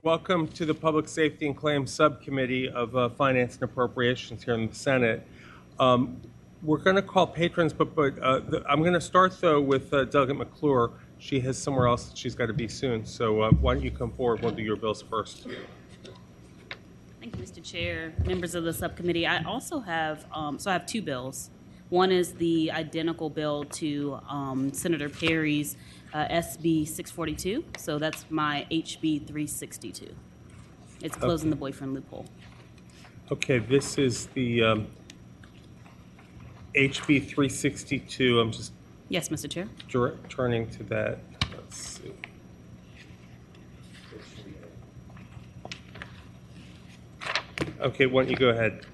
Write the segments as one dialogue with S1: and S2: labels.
S1: Welcome to the Public Safety and Claims Subcommittee of Finance and Appropriations here in the Senate. We're going to call patrons, but I'm going to start, though, with Delegate McClure. She has somewhere else that she's got to be soon. So why don't you come forward? We'll do your bills first.
S2: Thank you, Mr. Chair, members of the subcommittee. I also have, I have two bills. One is the identical bill to Senator Perry's SB 642. So that's my HB 362. It's closing the boyfriend loophole.
S1: Okay, this is the HB 362. I'm just
S2: Yes, Mr. Chair.
S1: turning to that. Let's see. Okay, why don't you go ahead?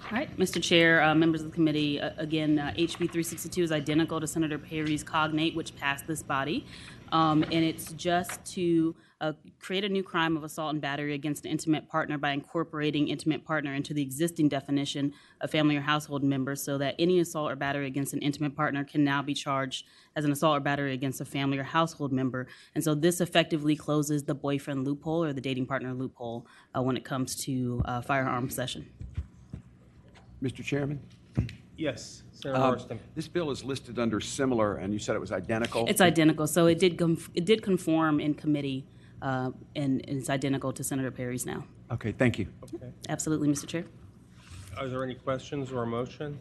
S2: All right, Mr. Chair, members of the committee, again, HB 362 is identical to Senator Perry's cognate, which passed this body, and it's just to create a new crime of assault and battery against an intimate partner by incorporating intimate partner into the existing definition of family or household member, so that any assault or battery against an intimate partner can now be charged as an assault or battery against a family or household member. And so this effectively closes the boyfriend loophole or the dating partner loophole when it comes to firearm possession.
S3: Mr. Chairman?
S1: Yes, Senator Marston.
S3: This bill is listed under similar, and you said it was identical?
S2: It's identical. So it did conform in committee, and it's identical to Senator Perry's now.
S3: Okay, thank you.
S1: Okay.
S2: Absolutely, Mr. Chair.
S1: Are there any questions or a motion?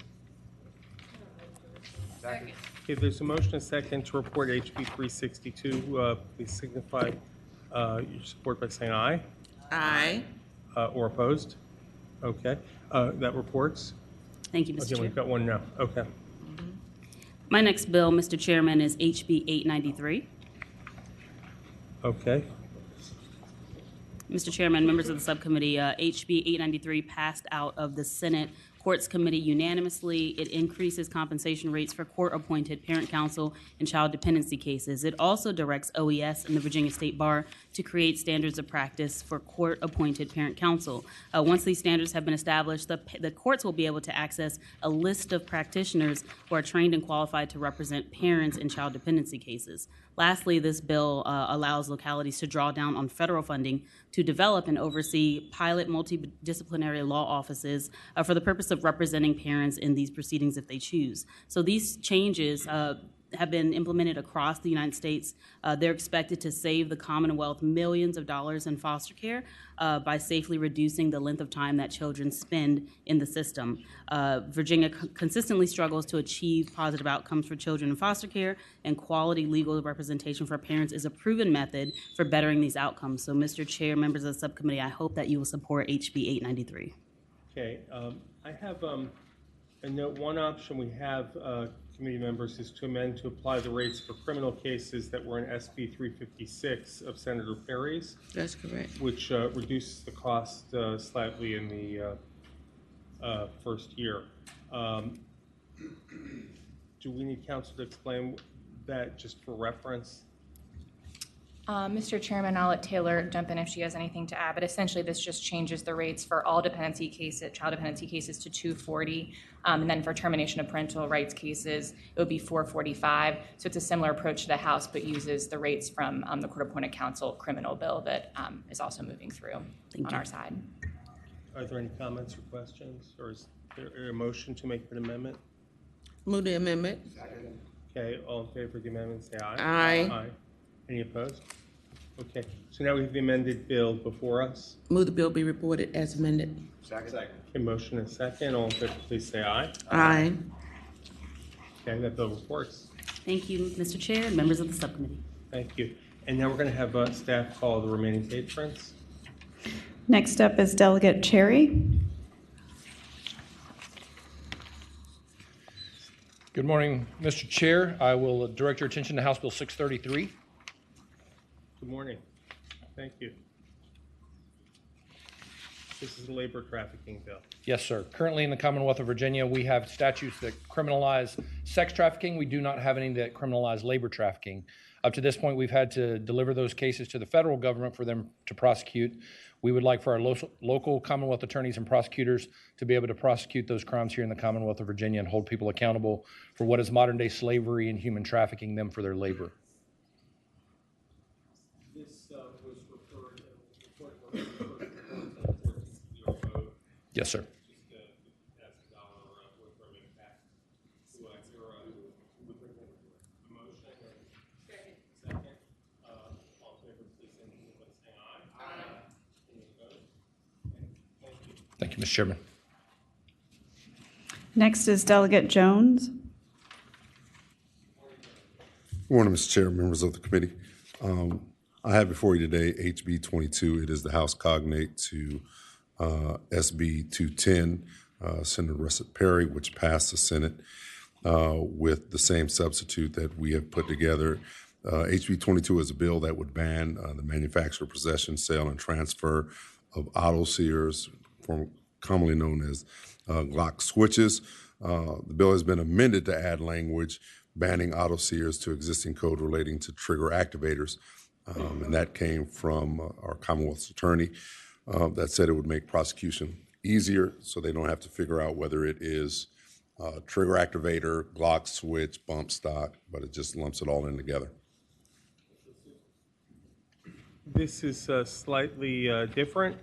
S1: Second. Okay, there's a motion and second to report HB 362. Please signify your support by saying aye.
S4: Aye.
S1: Or opposed? Okay. That reports.
S2: Thank you, Mr.
S1: Okay,
S2: Chair.
S1: we've got one now. Okay.
S2: My next bill, Mr. Chairman, is HB 893.
S1: Okay.
S2: Mr. Chairman, members of the subcommittee, HB 893 passed out of the Senate Courts Committee unanimously. It increases compensation rates for court-appointed parent counsel in child dependency cases. It also directs OES and the Virginia State Bar to create standards of practice for court-appointed parent counsel. Once these standards have been established, the courts will be able to access a list of practitioners who are trained and qualified to represent parents in child dependency cases. Lastly, this bill allows localities to draw down on federal funding to develop and oversee pilot multidisciplinary law offices for the purpose of representing parents in these proceedings if they choose. So these changes have been implemented across the United States. They're expected to save the Commonwealth millions of dollars in foster care by safely reducing the length of time that children spend in the system. Virginia consistently struggles to achieve positive outcomes for children in foster care, and quality legal representation for parents is a proven method for bettering these outcomes. So, Mr. Chair, members of the subcommittee, I hope that you will support HB 893.
S1: Okay. I have a note. One option we have, committee members, is to amend to apply the rates for criminal cases that were in SB 356 of Senator Perry's.
S4: That's correct.
S1: Which reduces the cost slightly in the first year. Do we need counsel to explain that just for reference?
S5: Mr. Chairman, I'll let Taylor jump in if she has anything to add, but essentially this just changes the rates for all dependency cases, child dependency cases, to $240, and then for termination of parental rights cases, it would be $445. So it's a similar approach to the House, but uses the rates from the court-appointed counsel criminal bill that is also moving through on our side.
S1: Are there any comments or questions, or is there a motion to make an amendment?
S4: Move the amendment.
S1: Okay, all in favor of the amendment, say aye.
S4: Aye.
S1: Aye. Any opposed? Okay, so now we have the amended bill before us.
S4: Move the bill be reported as amended.
S3: Second.
S1: Okay, motion and second. All in favor, please say aye.
S4: Aye.
S1: Okay, that bill reports.
S2: Thank you, Mr. Chair, and members of the subcommittee.
S1: Thank you. And now we're going to have staff call the remaining patrons.
S6: Next up is Delegate Cherry.
S7: Good morning, Mr. Chair. I will direct your attention to House Bill 633.
S1: Good morning. Thank you. This is a labor trafficking bill.
S7: Yes, sir. Currently in the Commonwealth of Virginia, we have statutes that criminalize sex trafficking. We do not have any that criminalize labor trafficking. Up to this point, we've had to deliver those cases to the federal government for them to prosecute. We would like for our local Commonwealth attorneys and prosecutors to be able to prosecute those crimes here in the Commonwealth of Virginia and hold people accountable for what is modern-day slavery and human trafficking them for their labor.
S1: This This was referred, vote.
S7: Yes, sir.
S1: Just ask the dollar worth from impact. So is there a motion or second? All in favor, please indicate by saying aye. Aye. Any opposed? Thank you.
S7: Thank you, Mr. Chairman.
S6: Next is Delegate Jones.
S8: Good morning, Mr. Chair, members of the committee. I have before you today HB 22. It is the House cognate to SB 210, Senator Russell Perry, which passed the Senate with the same substitute that we have put together. HB 22 is a bill that would ban the manufacture, possession, sale, and transfer of auto sears, commonly known as Glock switches. The bill has been amended to add language banning auto sears to existing code relating to trigger activators. And that came from our Commonwealth's attorney that said it would make prosecution easier so they don't have to figure out whether it is trigger activator, Glock switch, bump stock, but it just lumps it all in together.
S1: This is slightly different,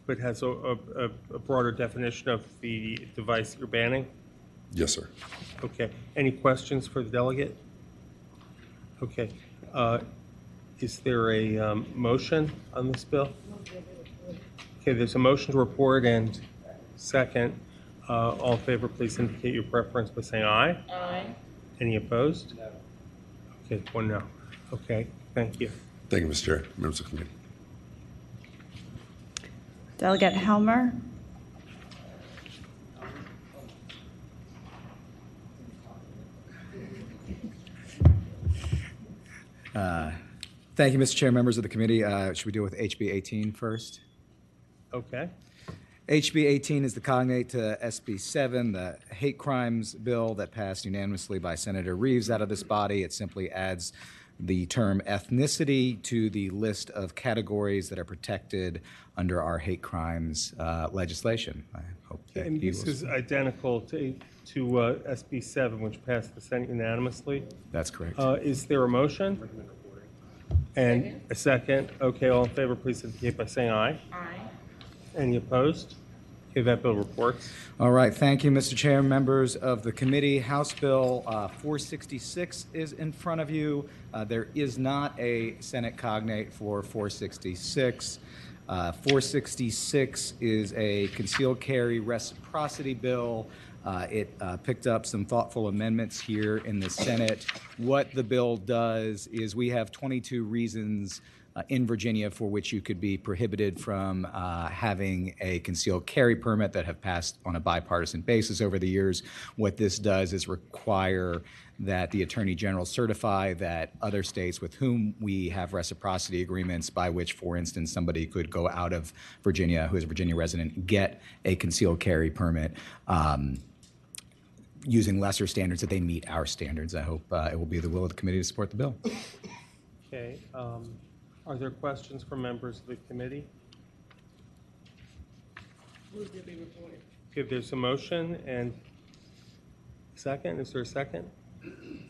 S1: but has a broader definition of the device you're banning.
S8: Yes, sir.
S1: Okay. Any questions for the delegate? Okay. Is there a motion on this bill? Okay, there's a motion to report and second. All in favor, please indicate your preference by saying aye.
S4: Aye.
S1: Any opposed? No. Okay, one no. Okay, thank you.
S8: Thank you, Mr. Chair, members of the committee.
S6: Delegate Helmer.
S9: Thank you, Mr. Chair, members of the committee. Should we deal with HB 18 first?
S1: Okay.
S9: HB 18 is the cognate to SB 7, the hate crimes bill that passed unanimously by Senator Reeves out of this body. It simply adds the term ethnicity to the list of categories that are protected under our hate crimes legislation. I hope that
S1: And
S9: you
S1: this
S9: will-
S1: is identical to SB 7, which passed the Senate unanimously.
S9: That's correct.
S1: Is there a motion? And a second. Okay, all in favor, please indicate by saying aye.
S4: Aye.
S1: Any opposed? Okay, that bill reports.
S9: All right, thank you, Mr. Chair, members of the committee. House Bill 466 is in front of you. There is not a Senate cognate for 466. 466 is a concealed carry reciprocity bill. It picked up some thoughtful amendments here in the Senate. What the bill does is we have 22 reasons in Virginia for which you could be prohibited from having a concealed carry permit that have passed on a bipartisan basis over the years. What this does is require that the Attorney General certify that other states with whom we have reciprocity agreements by which, for instance, somebody could go out of Virginia who is a Virginia resident, get a concealed carry permit using lesser standards, that they meet our standards. I hope it will be the will of the committee to support the bill.
S1: Okay. Are there questions from members of the committee?
S4: Move to be reported.
S1: Okay, there's a motion and second. Is there a second?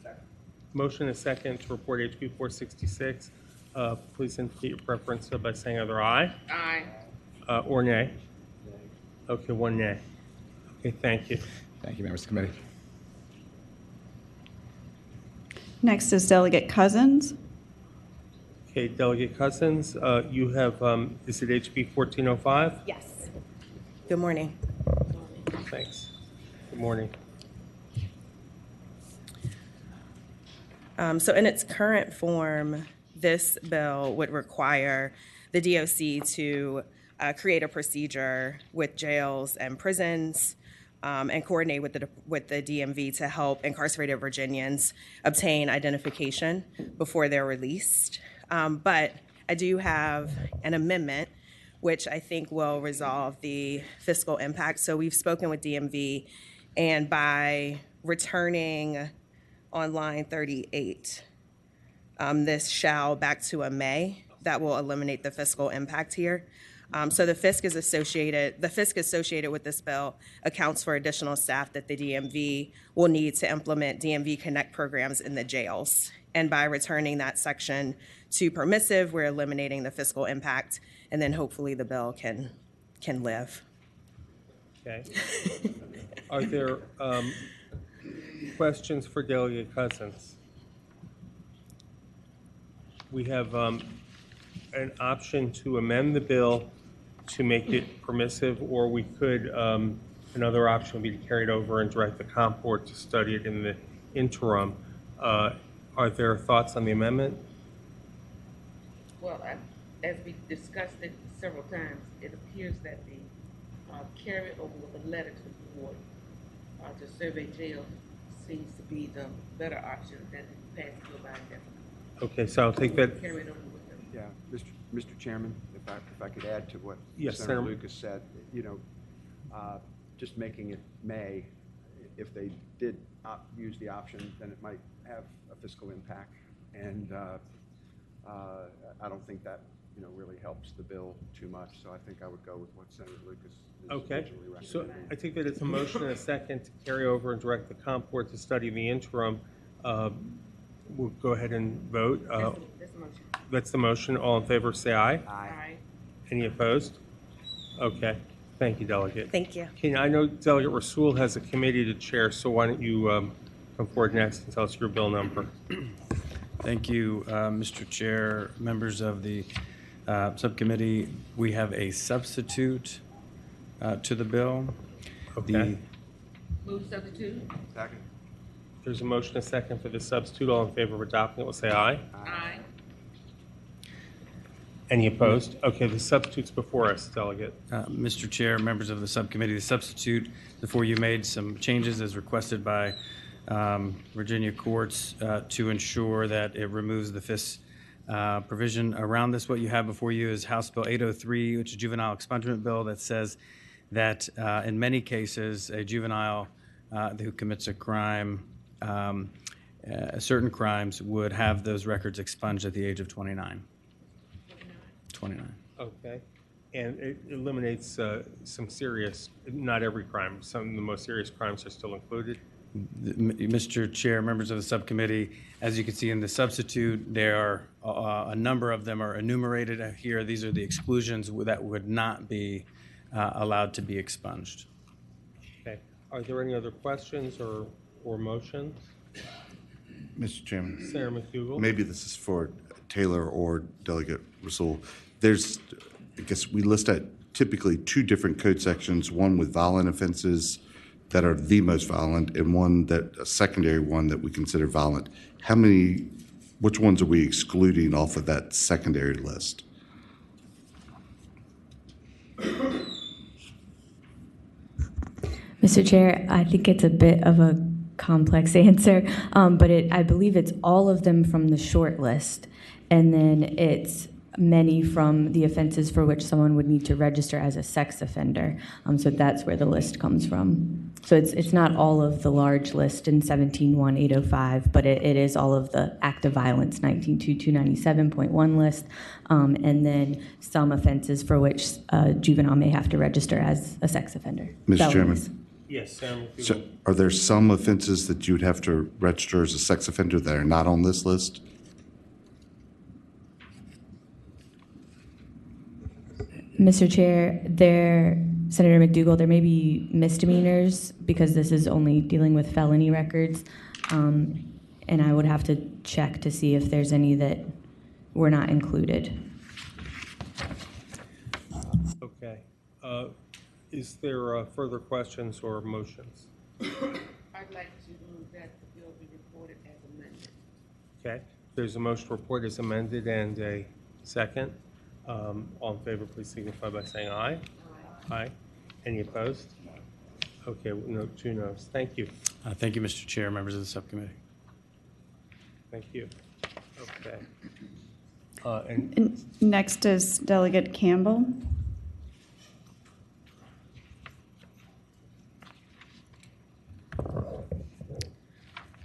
S1: Second. Motion and second to report HB 466. Please indicate your preference by saying either aye.
S4: Aye.
S1: Or nay. Okay, one nay. Okay, thank you.
S9: Thank you, members of the committee.
S6: Next is Delegate Cousins.
S1: Okay, Delegate Cousins, you have, is it HB 1405?
S10: Yes. Good morning.
S1: Thanks. Good morning.
S10: So in its current form, this bill would require the DOC to create a procedure with jails and prisons and coordinate with the DMV to help incarcerated Virginians obtain identification before they're released. But I do have an amendment which I think will resolve the fiscal impact. So we've spoken with DMV, and by returning on line 38, this shall back to a may, that will eliminate the fiscal impact here. So the FISC associated with this bill accounts for additional staff that the DMV will need to implement DMV Connect programs in the jails. And by returning that section to permissive, we're eliminating the fiscal impact, and then hopefully the bill can live.
S1: Okay. Are there questions for Delegate Cousins? We have an option to amend the bill to make it permissive, or we could, another option would be to carry it over and direct the comp board to study it in the interim. Are there thoughts on the amendment?
S4: Well, as we discussed it several times, it appears that the carry over with a letter to the board to survey jails seems to be the better option than passing it by indefinitely.
S1: Okay, so I'll take that.
S4: Carry it over with them.
S3: Yeah, Mr. Chairman, if I could add to what
S1: Yes,
S3: Senator
S1: Senator.
S3: Lucas said, just making it may, if they did use the option, then it might have a fiscal impact, and I don't think that really helps the bill too much. So I think I would go with what Senator Lucas is originally recommending.
S1: So I think that it's a motion and a second to carry over and direct the comp board to study the interim. We'll go ahead and vote.
S4: That's the motion.
S1: That's the motion. All in favor, say aye.
S4: Aye.
S1: Any opposed? Okay. Thank you, Delegate.
S10: Thank you.
S1: I know Delegate Rasool has a committee to chair, so why don't you come forward next and tell us your bill number?
S11: Thank you, Mr. Chair, members of the subcommittee. We have a substitute to the bill.
S1: Okay.
S4: Move substitute.
S3: Second.
S1: There's a motion and a second for the substitute. All in favor of adopting it will say aye.
S4: Aye.
S1: Any opposed? Okay, the substitute's before us, Delegate.
S11: Mr. Chair, members of the subcommittee, the substitute before you made some changes as requested by Virginia courts to ensure that it removes the FIS provision around this. What you have before you is House Bill 803, which is a juvenile expungement bill that says that in many cases, a juvenile who commits a crime, certain crimes, would have those records expunged at the age of 29. 29.
S1: Okay. And it eliminates some serious, not every crime, some of the most serious crimes are still included.
S11: Mr. Chair, members of the subcommittee, as you can see in the substitute, there are a number of them are enumerated here. These are the exclusions that would not be allowed to be expunged.
S1: Okay. Are there any other questions or motions?
S12: Mr. Chairman,
S1: Senator McDougall?
S12: maybe this is for Taylor or Delegate Rasool. There's, I guess we list out typically two different code sections, one with violent offenses that are the most violent and one that, a secondary one that we consider violent. Which ones are we excluding off of that secondary list?
S13: Mr. Chair, I think it's a bit of a complex answer, but I believe it's all of them from the short list, and then it's many from the offenses for which someone would need to register as a sex offender. So that's where the list comes from. So it's not all of the large list in 17-1-805, but it is all of the act of violence 19-2-297.1 list, and then some offenses for which a juvenile may have to register as a sex offender.
S12: Mr. Chairman?
S1: Yes, Senator McDougall.
S12: So are there some offenses that you would have to register as a sex offender that are not on this list?
S13: Mr. Chair, Senator McDougall, there may be misdemeanors because this is only dealing with felony records, and I would have to check to see if there's any that were not included.
S1: Okay. Is there further questions or motions?
S4: I'd like to move that the bill be reported as amended.
S1: Okay. There's a motion to report as amended and a second. All in favor, please signify by saying aye. Aye. Any opposed? Okay, no, 2 noes. Thank you.
S11: Thank you, Mr. Chair, members of the subcommittee.
S1: Thank you. Okay.
S6: And next is Delegate Campbell.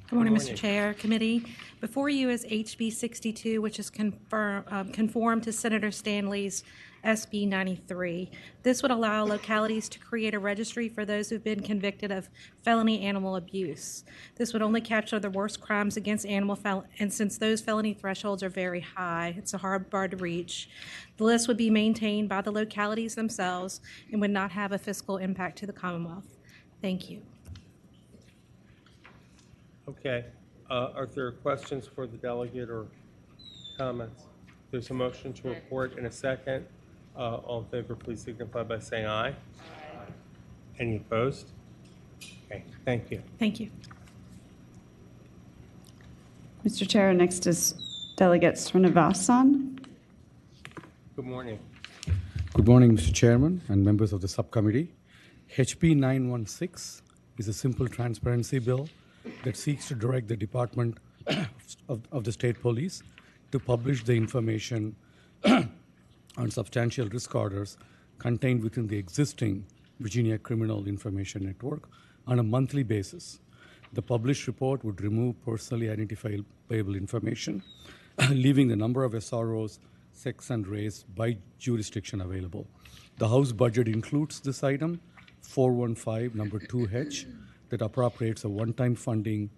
S14: Good morning, Mr. Chair, committee. Before you is HB 62, which is conformed to Senator Stanley's SB 93. This would allow localities to create a registry for those who've been convicted of felony animal abuse. This would only capture the worst crimes against and since those felony thresholds are very high, it's a hard bar to reach. The list would be maintained by the localities themselves and would not have a fiscal impact to the Commonwealth. Thank you.
S1: Okay. Are there questions for the delegate or comments? There's a motion to report in a second. All in favor, please signify by saying aye. Aye. Any opposed? Okay, thank you.
S14: Thank you.
S6: Mr. Chair, next is Delegate Srinivasan.
S1: Good morning.
S15: Good morning, Mr. Chairman and members of the subcommittee. HB 916 is a simple transparency bill that seeks to direct the Department of the State Police to publish the information on substantial risk orders contained within the existing Virginia Criminal Information Network on a monthly basis. The published report would remove personally identifiable information, leaving the number of SROs, sex and race by jurisdiction available. The House budget includes this item, 415 number 2H, that appropriates a one-time funding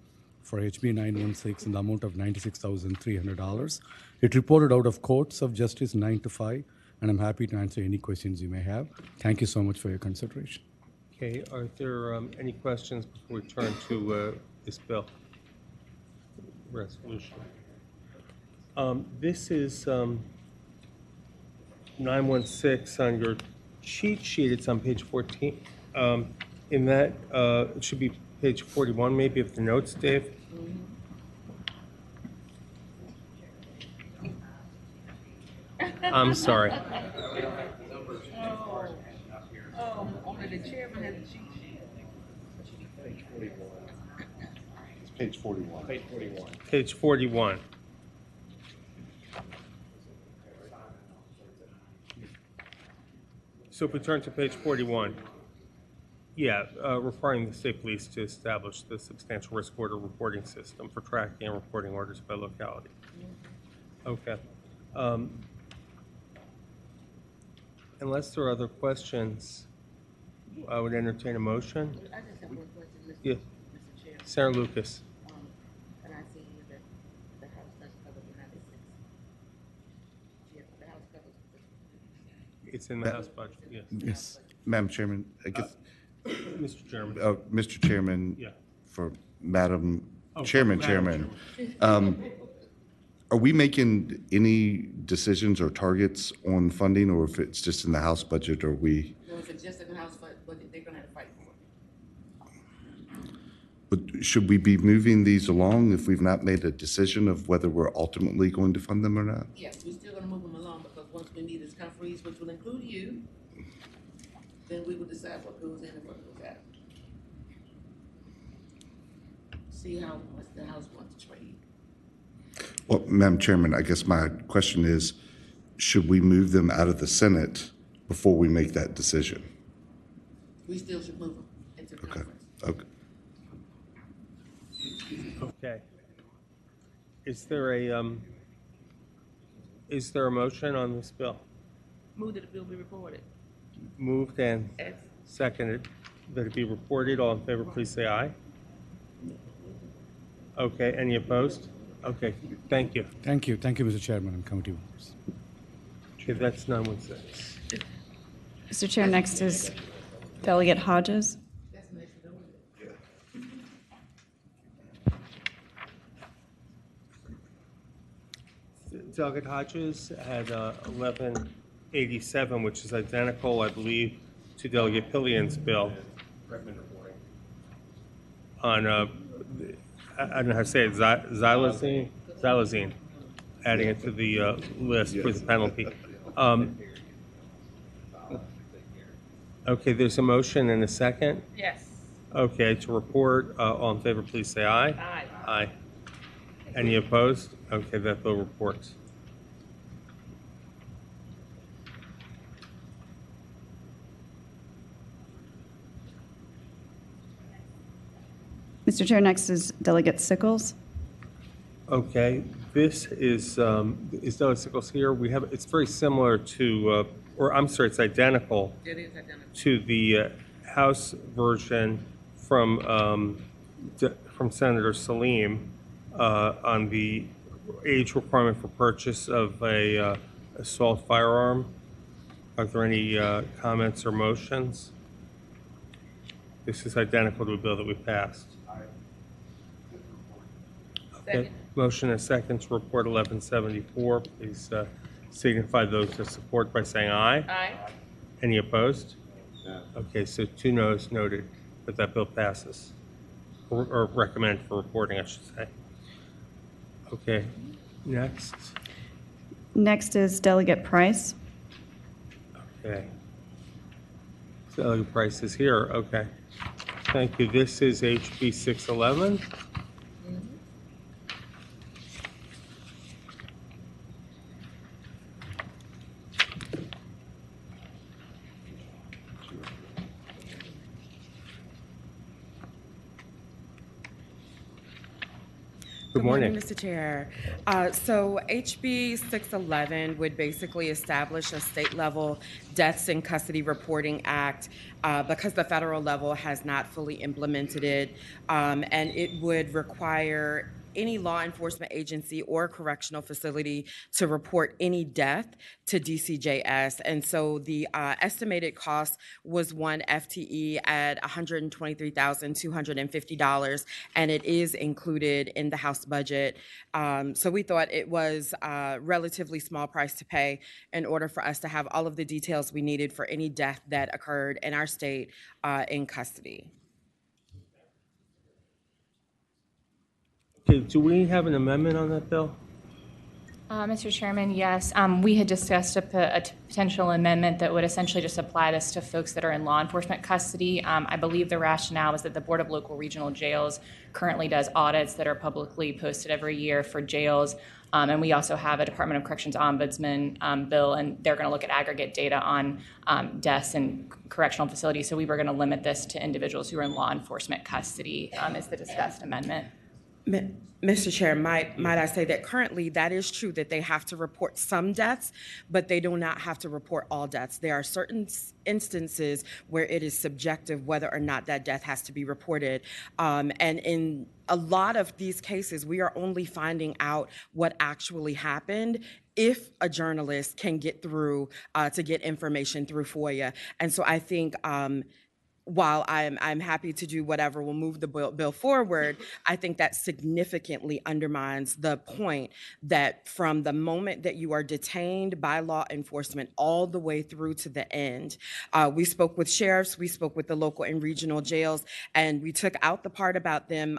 S15: for HB 916 in the amount of $96,300. It reported out of courts of justice 9 to 5, and I'm happy to answer any questions you may have. Thank you so much for your consideration.
S1: Okay, are there any questions before we turn to this bill resolution? This is 916 on your cheat sheet. It's on page 14. In that, it should be page 41 maybe of the notes, Dave. I'm sorry.
S4: Only the chairman has the cheat sheet.
S12: It's page 41.
S1: Page 41. Page 41. So if we turn to page 41, yeah, requiring the state police to establish the substantial risk order reporting system for tracking and reporting orders by locality. Okay. Unless there are other questions, I would entertain a motion.
S4: I just have one question, Mr.
S1: Yeah.
S4: Mr. Chair.
S1: Sarah Lucas.
S4: And I see here that the House does cover the 96. Yes, the House covers.
S1: It's in the House budget, yes.
S12: Yes. Madam Chairman, I guess,
S1: Mr. Chairman.
S12: Mr. Chairman,
S1: Yeah.
S12: for Madam
S1: Oh,
S12: Chairman,
S1: Madam
S12: are we making any decisions or targets on funding, or if it's just in the House budget, or we?
S4: No, if it's just in the House budget, they're gonna have to fight for it.
S12: But should we be moving these along if we've not made a decision of whether we're ultimately going to fund them or not?
S4: Yes, we're still gonna move them along, because once we meet as conferees, which will include you, then we will decide what goes in and what goes out. See how much the House wants to trade.
S12: Well, Madam Chairman, I guess my question is, should we move them out of the Senate before we make that decision?
S4: We still should move them into
S12: Okay.
S4: conference.
S12: Okay.
S1: Okay. Is there a motion on this bill?
S4: Move that the bill be reported.
S1: Moved and
S4: As
S1: seconded that it be reported. All in favor, please say aye. Okay, any opposed? Okay, thank you.
S15: Thank you. Thank you, Mr. Chairman and committee members.
S1: Okay, that's 916.
S6: Mr. Chair, next is Delegate Hodges.
S1: Delegate Hodges had 1187, which is identical, I believe, to Delegate Pillion's bill on, I don't know how to say it, xylazine, adding it to the list for the penalty. Okay, there's a motion and a second.
S4: yes.
S1: Okay, to report, all in favor, please say aye.
S4: Aye.
S1: Aye. Any opposed? Okay, that bill reports.
S6: Mr. Chair, next is Delegate Sickles.
S1: Okay, this is Delegate Sickles here. We have, it's very similar to, or I'm sorry, it's identical
S4: It is identical.
S1: to the House version from Senator Salim on the age requirement for purchase of a assault firearm. Are there any comments or motions? This is identical to a bill that we passed. Okay.
S4: Second.
S1: Motion and second to report 1174. Please signify those that support by saying aye.
S4: Aye.
S1: Any opposed? No. Okay, so 2 noes noted, but that bill passes. Or recommend for reporting, I should say. Okay, next.
S6: Next is Delegate Price.
S1: Okay. Delegate Price is here. Okay. Thank you. This is HB 611. Good morning.
S10: Mr. Chair. So HB 611 would basically establish a state-level Deaths in Custody Reporting Act because the federal level has not fully implemented it, and it would require any law enforcement agency or correctional facility to report any death to DCJS. And so the estimated cost was one FTE at $123,250, and it is included in the House budget. So we thought it was a relatively small price to pay in order for us to have all of the details we needed for any death that occurred in our state in custody.
S1: Okay, do we have an amendment on that bill?
S5: Mr. Chairman, yes. We had discussed a potential amendment that would essentially just apply this to folks that are in law enforcement custody. I believe the rationale is that the Board of Local Regional Jails currently does audits that are publicly posted every year for jails. And we also have a Department of Corrections Ombudsman bill, and they're going to look at aggregate data on deaths in correctional facilities. So we were going to limit this to individuals who are in law enforcement custody is the discussed amendment.
S10: Mr. Chair, might I say that currently that is true that they have to report some deaths, but they do not have to report all deaths. There are certain instances where it is subjective whether or not that death has to be reported. And in a lot of these cases, we are only finding out what actually happened if a journalist can get through to get information through FOIA. And so I think while I'm happy to do whatever will move the bill forward, I think that significantly undermines the point that from the moment that you are detained by law enforcement all the way through to the end, we spoke with sheriffs, we spoke with the local and regional jails, and we took out the part about them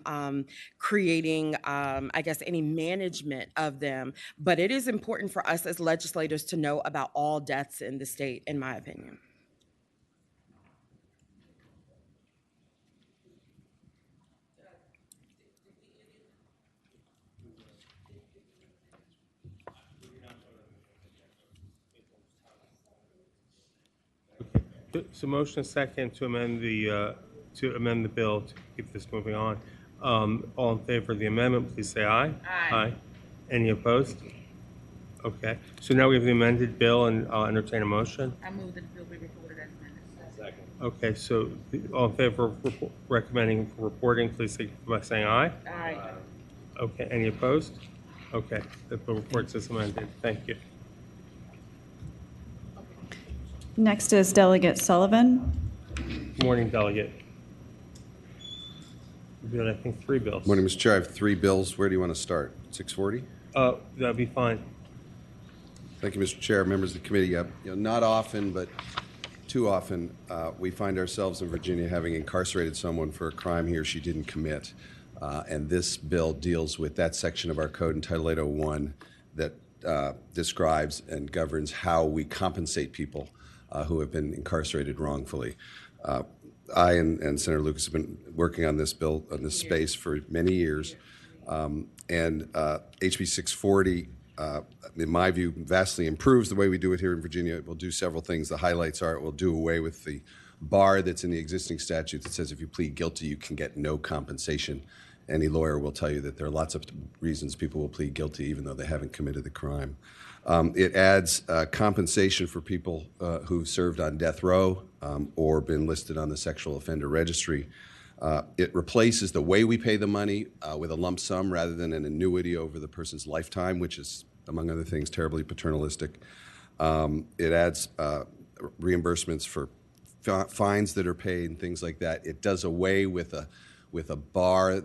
S10: creating, I guess, any management of them. But it is important for us as legislators to know about all deaths in the state, in my opinion.
S1: So motion is second to amend the bill to keep this moving on. All in favor of the amendment, please say aye.
S4: Aye.
S1: Any opposed? Okay. So now we have the amended bill, and I'll entertain a motion.
S4: I move that the bill be reported as amended. Second.
S1: Okay. So all in favor of recommending for reporting, please signify by saying aye.
S4: Aye.
S1: Okay. Any opposed? Okay. The bill reports as amended. Thank you.
S6: Next is Delegate Sullivan.
S1: Morning, Delegate. We had, I think, 3 bills.
S16: Morning, Mr. Chair. I have 3 bills. Where do you want to start? 640?
S1: That'd be fine.
S16: Thank you, Mr. Chair, members of the committee. Not often, but too often, we find ourselves in Virginia having incarcerated someone for a crime he or she didn't commit. And this bill deals with that section of our code in Title 801 that describes and governs how we compensate people who have been incarcerated wrongfully. I and Senator Lucas have been working on this bill, on this space for many years. And HB 640, in my view, vastly improves the way we do it here in Virginia. It will do several things. The highlights are it will do away with the bar that's in the existing statute that says if you plead guilty, you can get no compensation. any lawyer will tell you that there are lots of reasons people will plead guilty even though they haven't committed the crime. It adds compensation for people who've served on death row or been listed on the sexual offender registry. It replaces the way we pay the money with a lump sum rather than an annuity over the person's lifetime, which is, among other things, terribly paternalistic. It adds reimbursements for fines that are paid and things like that. It does away with a bar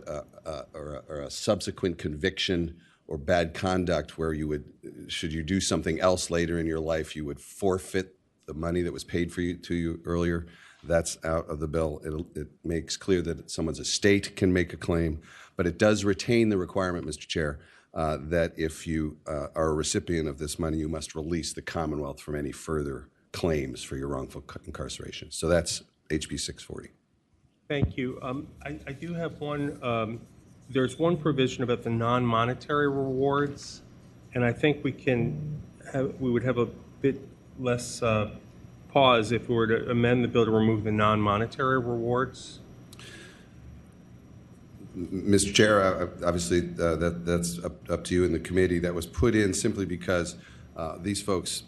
S16: or a subsequent conviction or bad conduct where you would, should you do something else later in your life, you would forfeit the money that was paid for you to you earlier. That's out of the bill. It makes clear that someone's estate can make a claim, but it does retain the requirement, Mr. Chair, that if you are a recipient of this money, you must release the Commonwealth from any further claims for your wrongful incarceration. So that's HB 640.
S1: Thank you. I do have one, there's one provision about the non-monetary rewards, and I think we would have a bit less pause if we were to amend the bill to remove the non-monetary rewards.
S16: Mr. Chair, obviously that's up to you in the committee. That was put in simply because these folks,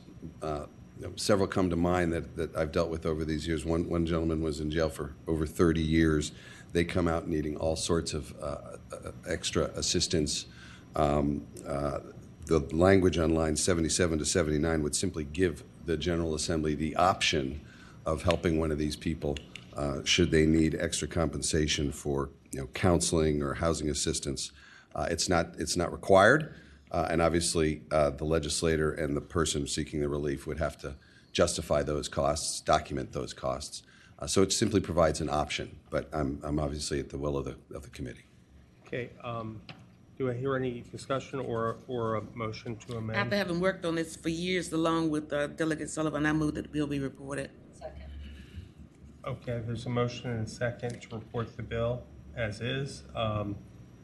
S16: several come to mind that I've dealt with over these years. One gentleman was in jail for over 30 years. They come out needing all sorts of extra assistance. The language on lines 77 to 79 would simply give the General Assembly the option of helping one of these people should they need extra compensation for counseling or housing assistance. It's not required, and obviously the legislator and the person seeking the relief would have to justify those costs, document those costs. So it simply provides an option, but I'm obviously at the will of the committee.
S1: Okay. Do I hear any discussion or a motion to amend?
S4: After having worked on this for years along with Delegate Sullivan, I move that the bill be reported. Second.
S1: Okay, there's a motion and a second to report the bill as is. All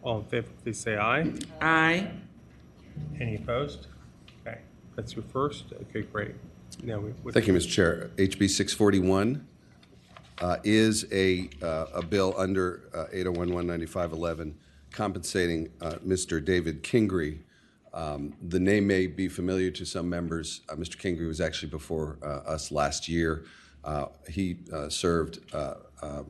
S1: in favor, please say aye.
S4: Aye.
S1: Any opposed? Okay, that's your first. Okay, great. Now
S16: Thank you, Mr. Chair. HB 641 is a bill under 801-195-11 compensating Mr. David Kingery. The name may be familiar to some members. Mr. Kingery was actually before us last year. He served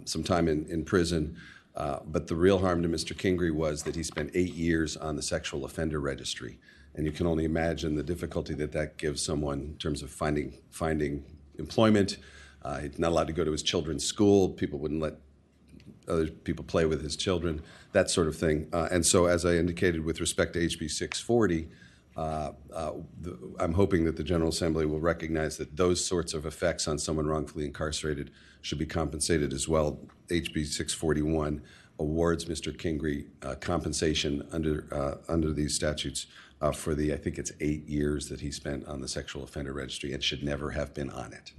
S16: some time in prison, but the real harm to Mr. Kingery was that he spent 8 years on the sexual offender registry. And you can only imagine the difficulty that gives someone in terms of finding employment. He's not allowed to go to his children's school. People wouldn't let other people play with his children, that sort of thing. And so, as I indicated with respect to HB 640, I'm hoping that the General Assembly will recognize that those sorts of effects on someone wrongfully incarcerated should be compensated as well. HB 641 awards Mr. Kingery compensation under these statutes for the, I think it's 8 years that he spent on the sexual offender registry and should never have been on it.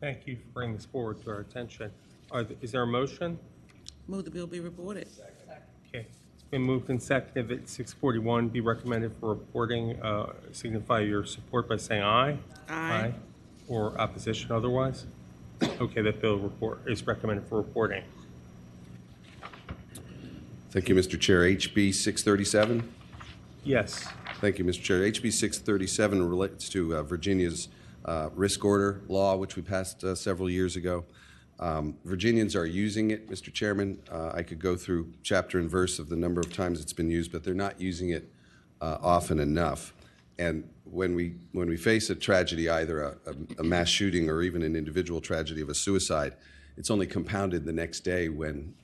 S1: Thank you for bringing this forward to our attention. Is there a motion?
S4: Move the bill be reported.
S1: Okay. It's been moved and seconded that 641 be recommended for reporting. Signify your support by saying aye.
S4: Aye.
S1: Or opposition otherwise? Okay, that bill is recommended for reporting.
S16: Thank you, Mr. Chair. HB 637?
S1: Yes.
S16: Thank you, Mr. Chair. HB 637 relates to Virginia's risk order law, which we passed several years ago. Virginians are using it, Mr. Chairman. I could go through chapter and verse of the number of times it's been used, but they're not using it often enough. And when we face a tragedy, either a mass shooting or even an individual tragedy of a suicide, it's only compounded the next day when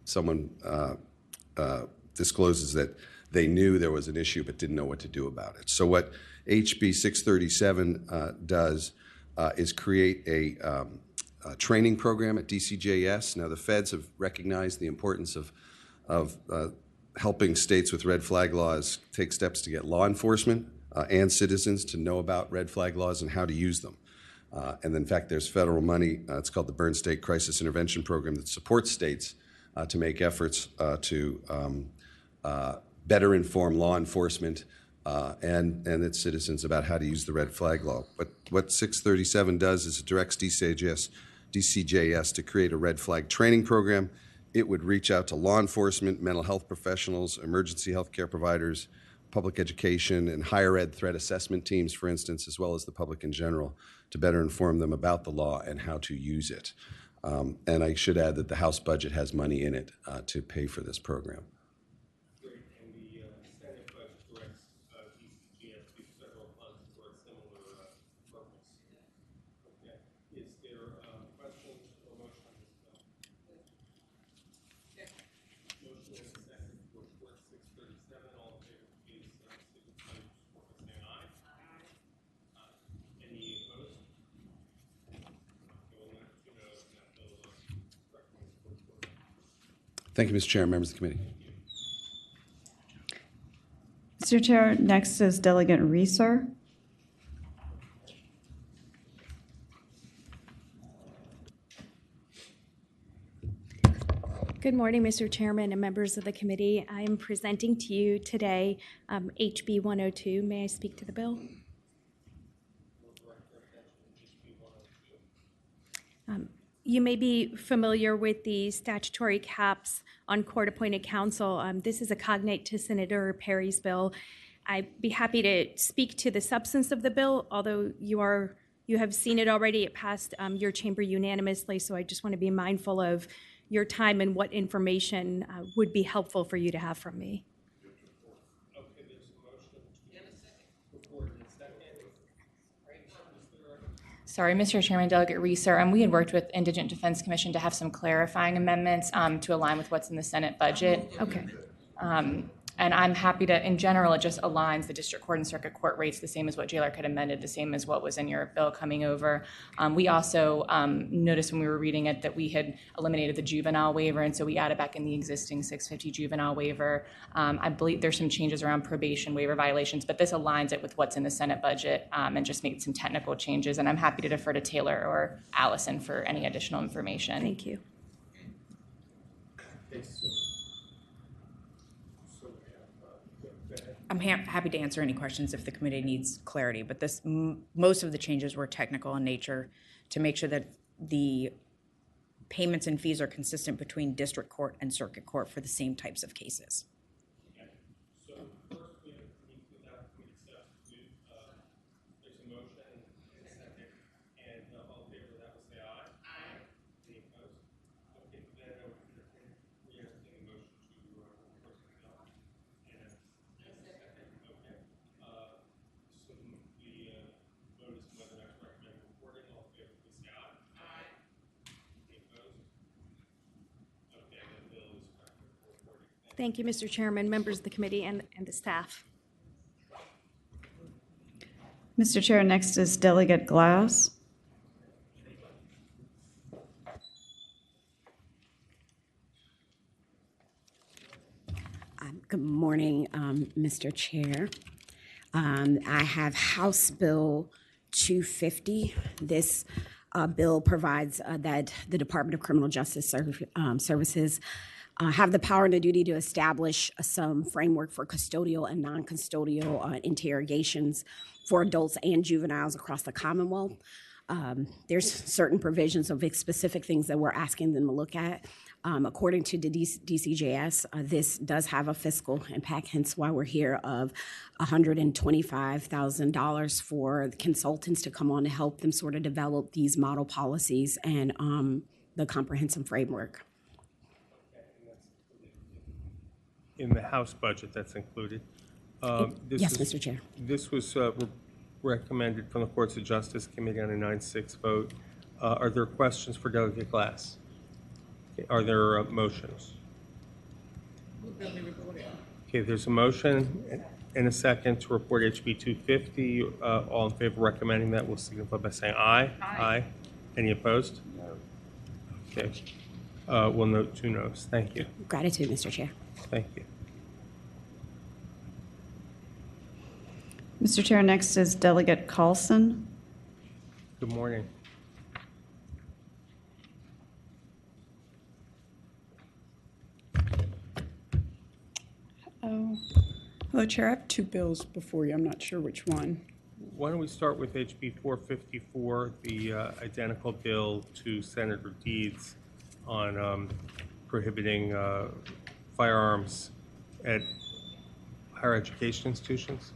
S16: someone discloses that they knew there was an issue but didn't know what to do about it. So what HB 637 does is create a training program at DCJS. Now, the feds have recognized the importance of helping states with red flag laws take steps to get law enforcement and citizens to know about red flag laws and how to use them. And in fact, there's federal money, it's called the Burn State Crisis Intervention Program, that supports states to make efforts to better inform law enforcement and its citizens about how to use the red flag law. But what 637 does is it directs DCJS to create a red flag training program. It would reach out to law enforcement, mental health professionals, emergency health care providers, public education, and higher ed threat assessment teams, for instance, as well as the public in general, to better inform them about the law and how to use it. And I should add that the House budget has money in it to pay for this program.
S1: Great, and the Senate budget directs DCGS to federal funds for a similar purpose. Okay, is there questions or motion on this bill? Motion is second for report 637. All in favor, please signify by saying aye. Any opposed?
S16: Thank you, Mr. Chair, members of the committee.
S6: Mr. Chair, next is Delegate Reeser.
S17: Good morning, Mr. Chairman and members of the committee. I am presenting to you today HB 102. May I speak to the bill? You may be familiar with the statutory caps on court-appointed counsel. This is a cognate to Senator Perry's bill. I'd be happy to speak to the substance of the bill, although you have seen it already. It passed your chamber unanimously, so I just want to be mindful of your time and what information would be helpful for you to have from me.
S5: Sorry, Mr. Chairman, Delegate Reeser, we had worked with Indigent Defense Commission to have some clarifying amendments to align with what's in the Senate budget.
S17: Okay.
S5: And I'm happy to, in general, it just aligns the district court and circuit court rates the same as what Jailer had amended, the same as what was in your bill coming over. We also noticed when we were reading it that we had eliminated the juvenile waiver, and so we added back in the existing 650 juvenile waiver. I believe there's some changes around probation waiver violations, but this aligns it with what's in the Senate budget and just made some technical changes. And I'm happy to defer to Taylor or Allison for any additional information.
S17: Thank you.
S18: I'm happy to answer any questions if the committee needs clarity, but most of the changes were technical in nature to make sure that the payments and fees are consistent between district court and circuit court for the same types of cases.
S1: Okay. So first we need to adopt committee substitute. There's a motion and a second, and all in favor of that will say aye. Aye. Any opposed? Okay, then we entertain a motion to first bill. And a second. Okay. So the vote is whether or not to recommend reporting. All in favor, please say aye. Aye. Any opposed? Okay, the bill is recommended for reporting.
S17: Thank you, Mr. Chairman, members of the committee, and the staff.
S6: Mr. Chair, next is Delegate Glass.
S19: Good morning, Mr. Chair. I have House Bill 250. This bill provides that the Department of Criminal Justice Services have the power and the duty to establish some framework for custodial and non-custodial interrogations for adults and juveniles across the Commonwealth. There's certain provisions of specific things that we're asking them to look at. According to the DCJS, this does have a fiscal impact, hence why we're here, of $125,000 for the consultants to come on to help them sort of develop these model policies and the comprehensive framework.
S1: In the House budget, that's included.
S19: Yes, Mr. Chair.
S1: This was recommended from the Courts of Justice Committee on a 9-6 vote. Are there questions for Delegate Glass? Okay, are there motions? Okay, there's a motion and a second to report HB 250. All in favor of recommending that will signify by saying aye. Aye. Any opposed? No. Okay. We'll note 2 noes. Thank you.
S19: Gratitude, Mr. Chair.
S1: Thank you.
S6: Mr. Chair, next is Delegate Carlson.
S1: Good morning.
S20: Hello, Chair. I have 2 bills before you. I'm not sure which one.
S1: Why don't we start with HB 454, the identical bill to Senator Deeds on prohibiting firearms at higher education institutions?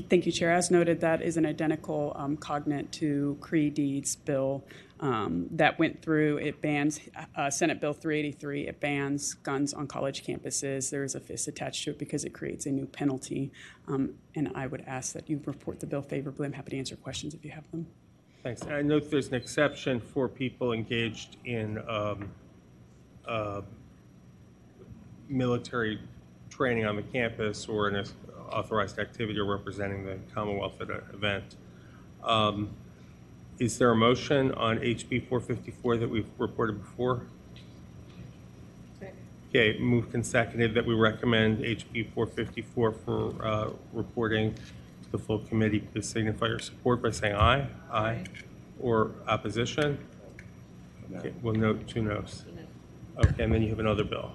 S20: Thank you, Chair. As noted, that is an identical cognate to Cree Deeds bill that went through. It bans Senate Bill 383. It bans guns on college campuses. There is a FIS attached to it because it creates a new penalty. And I would ask that you report the bill favorably. I'm happy to answer questions if you have them.
S1: Thanks. I note there's an exception for people engaged in military training on the campus or in an authorized activity or representing the Commonwealth at an event. Is there a motion on HB 454 that we've reported before? Okay, moved and seconded that we recommend HB 454 for reporting to the full committee. Please signify your support by saying aye. Aye. Or opposition? Okay, we'll note 2 noes. Okay, and then you have another bill.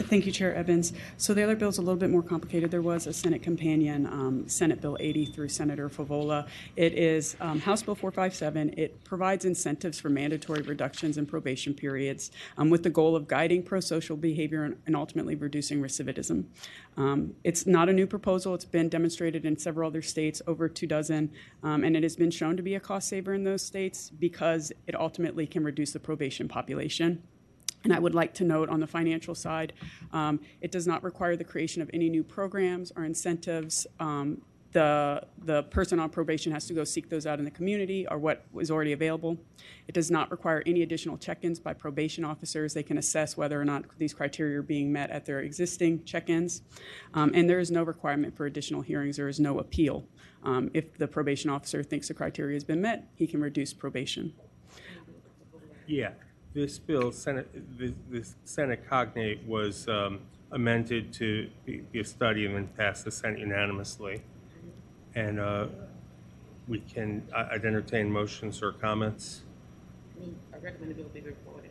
S20: Thank you, Chair Evans. So the other bill is a little bit more complicated. There was a Senate companion, Senate Bill 80 through Senator Favola. It is House Bill 457. It provides incentives for mandatory reductions in probation periods with the goal of guiding pro-social behavior and ultimately reducing recidivism. It's not a new proposal. It's been demonstrated in several other states, over 24, and it has been shown to be a cost saver in those states because it ultimately can reduce the probation population. And I would like to note on the financial side, it does not require the creation of any new programs or incentives. The person on probation has to go seek those out in the community or what is already available. It does not require any additional check-ins by probation officers. They can assess whether or not these criteria are being met at their existing check-ins. And there is no requirement for additional hearings. There is no appeal. If the probation officer thinks the criteria has been met, he can reduce probation.
S1: Yeah. This bill, this Senate cognate was amended to be a study and then passed the Senate unanimously. And I'd entertain motions or comments.
S4: I recommend the bill be reported.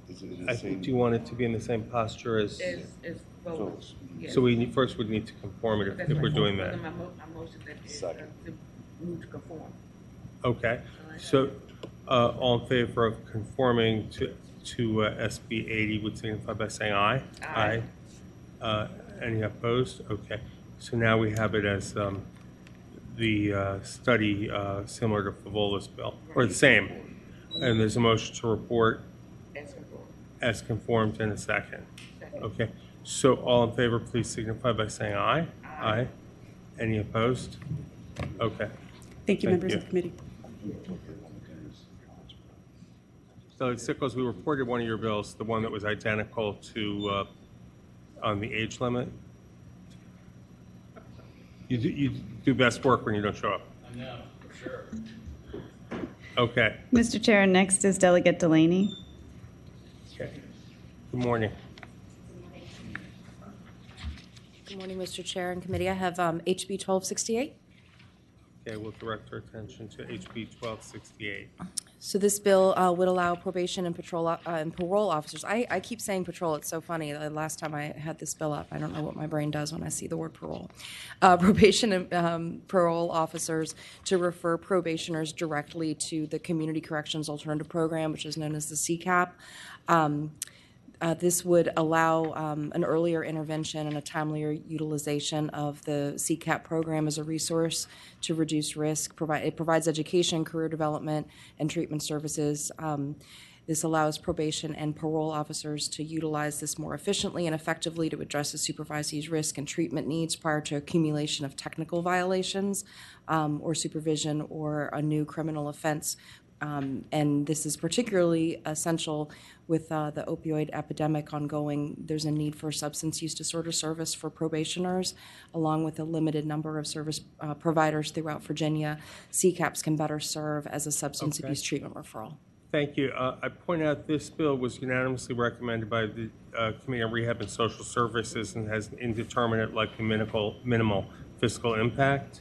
S1: Do you want it to be in the same posture as
S4: votes? Yes.
S1: So first we'd need to conform it if we're doing that.
S4: My motion that is to move to conform.
S1: Okay. So all in favor of conforming to SB 80 would signify by saying aye. Aye. Any opposed? Okay. So now we have it as the study similar to Favola's bill, or the same. And there's a motion to report as conformed in a second. Okay. So all in favor, please signify by saying aye. Aye. Any opposed? Okay.
S20: Thank you, members of the committee.
S1: So Sickles, we reported one of your bills, the one that was identical to on the age limit. You do best work when you don't show up.
S7: I know, for sure.
S1: Okay.
S6: Mr. Chair, next is Delegate Delaney.
S1: Okay. Good morning.
S21: Good morning, Mr. Chair and committee. I have HB 1268.
S1: Okay, we'll direct our attention to HB 1268.
S21: So this bill would allow probation and parole officers. I keep saying patrol. It's so funny. The last time I had this bill up, I don't know what my brain does when I see the word parole. Probation and parole officers to refer probationers directly to the Community Corrections Alternative Program, which is known as the CCAP. This would allow an earlier intervention and a timelier utilization of the CCAP program as a resource to reduce risk. It provides education, career development, and treatment services. This allows probation and parole officers to utilize this more efficiently and effectively to address the supervisee's risk and treatment needs prior to accumulation of technical violations or supervision or a new criminal offense. And this is particularly essential with the opioid epidemic ongoing. There's a need for substance use disorder service for probationers, along with a limited number of service providers throughout Virginia. CCAPs can better serve as a substance abuse treatment referral.
S1: Thank you. I point out this bill was unanimously recommended by the Committee on Rehab and Social Services and has an indeterminate, likely minimal fiscal impact.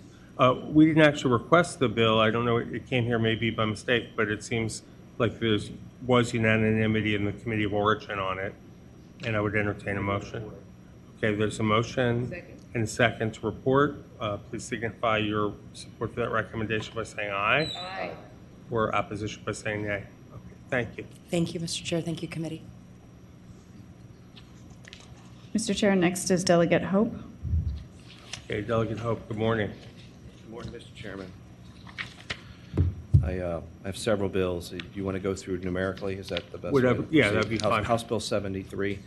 S1: We didn't actually request the bill. I don't know, it came here maybe by mistake, but it seems like there was unanimity in the Committee of Origin on it, and I would entertain a motion. Okay, there's a motion and a second to report. Please signify your support for that recommendation by saying aye. Aye. Or opposition by saying nay. Okay, Thank you.
S21: Thank you, Mr. Chair. Thank you, committee.
S6: Mr. Chair, next is Delegate Hope.
S1: Okay, Delegate Hope, good morning.
S2: Good morning, Mr. Chairman. I have several bills. Do you want to go through numerically? Is that the best way to
S1: Whatever, yeah,
S2: proceed?
S1: that'd be fine.
S2: House Bill 73,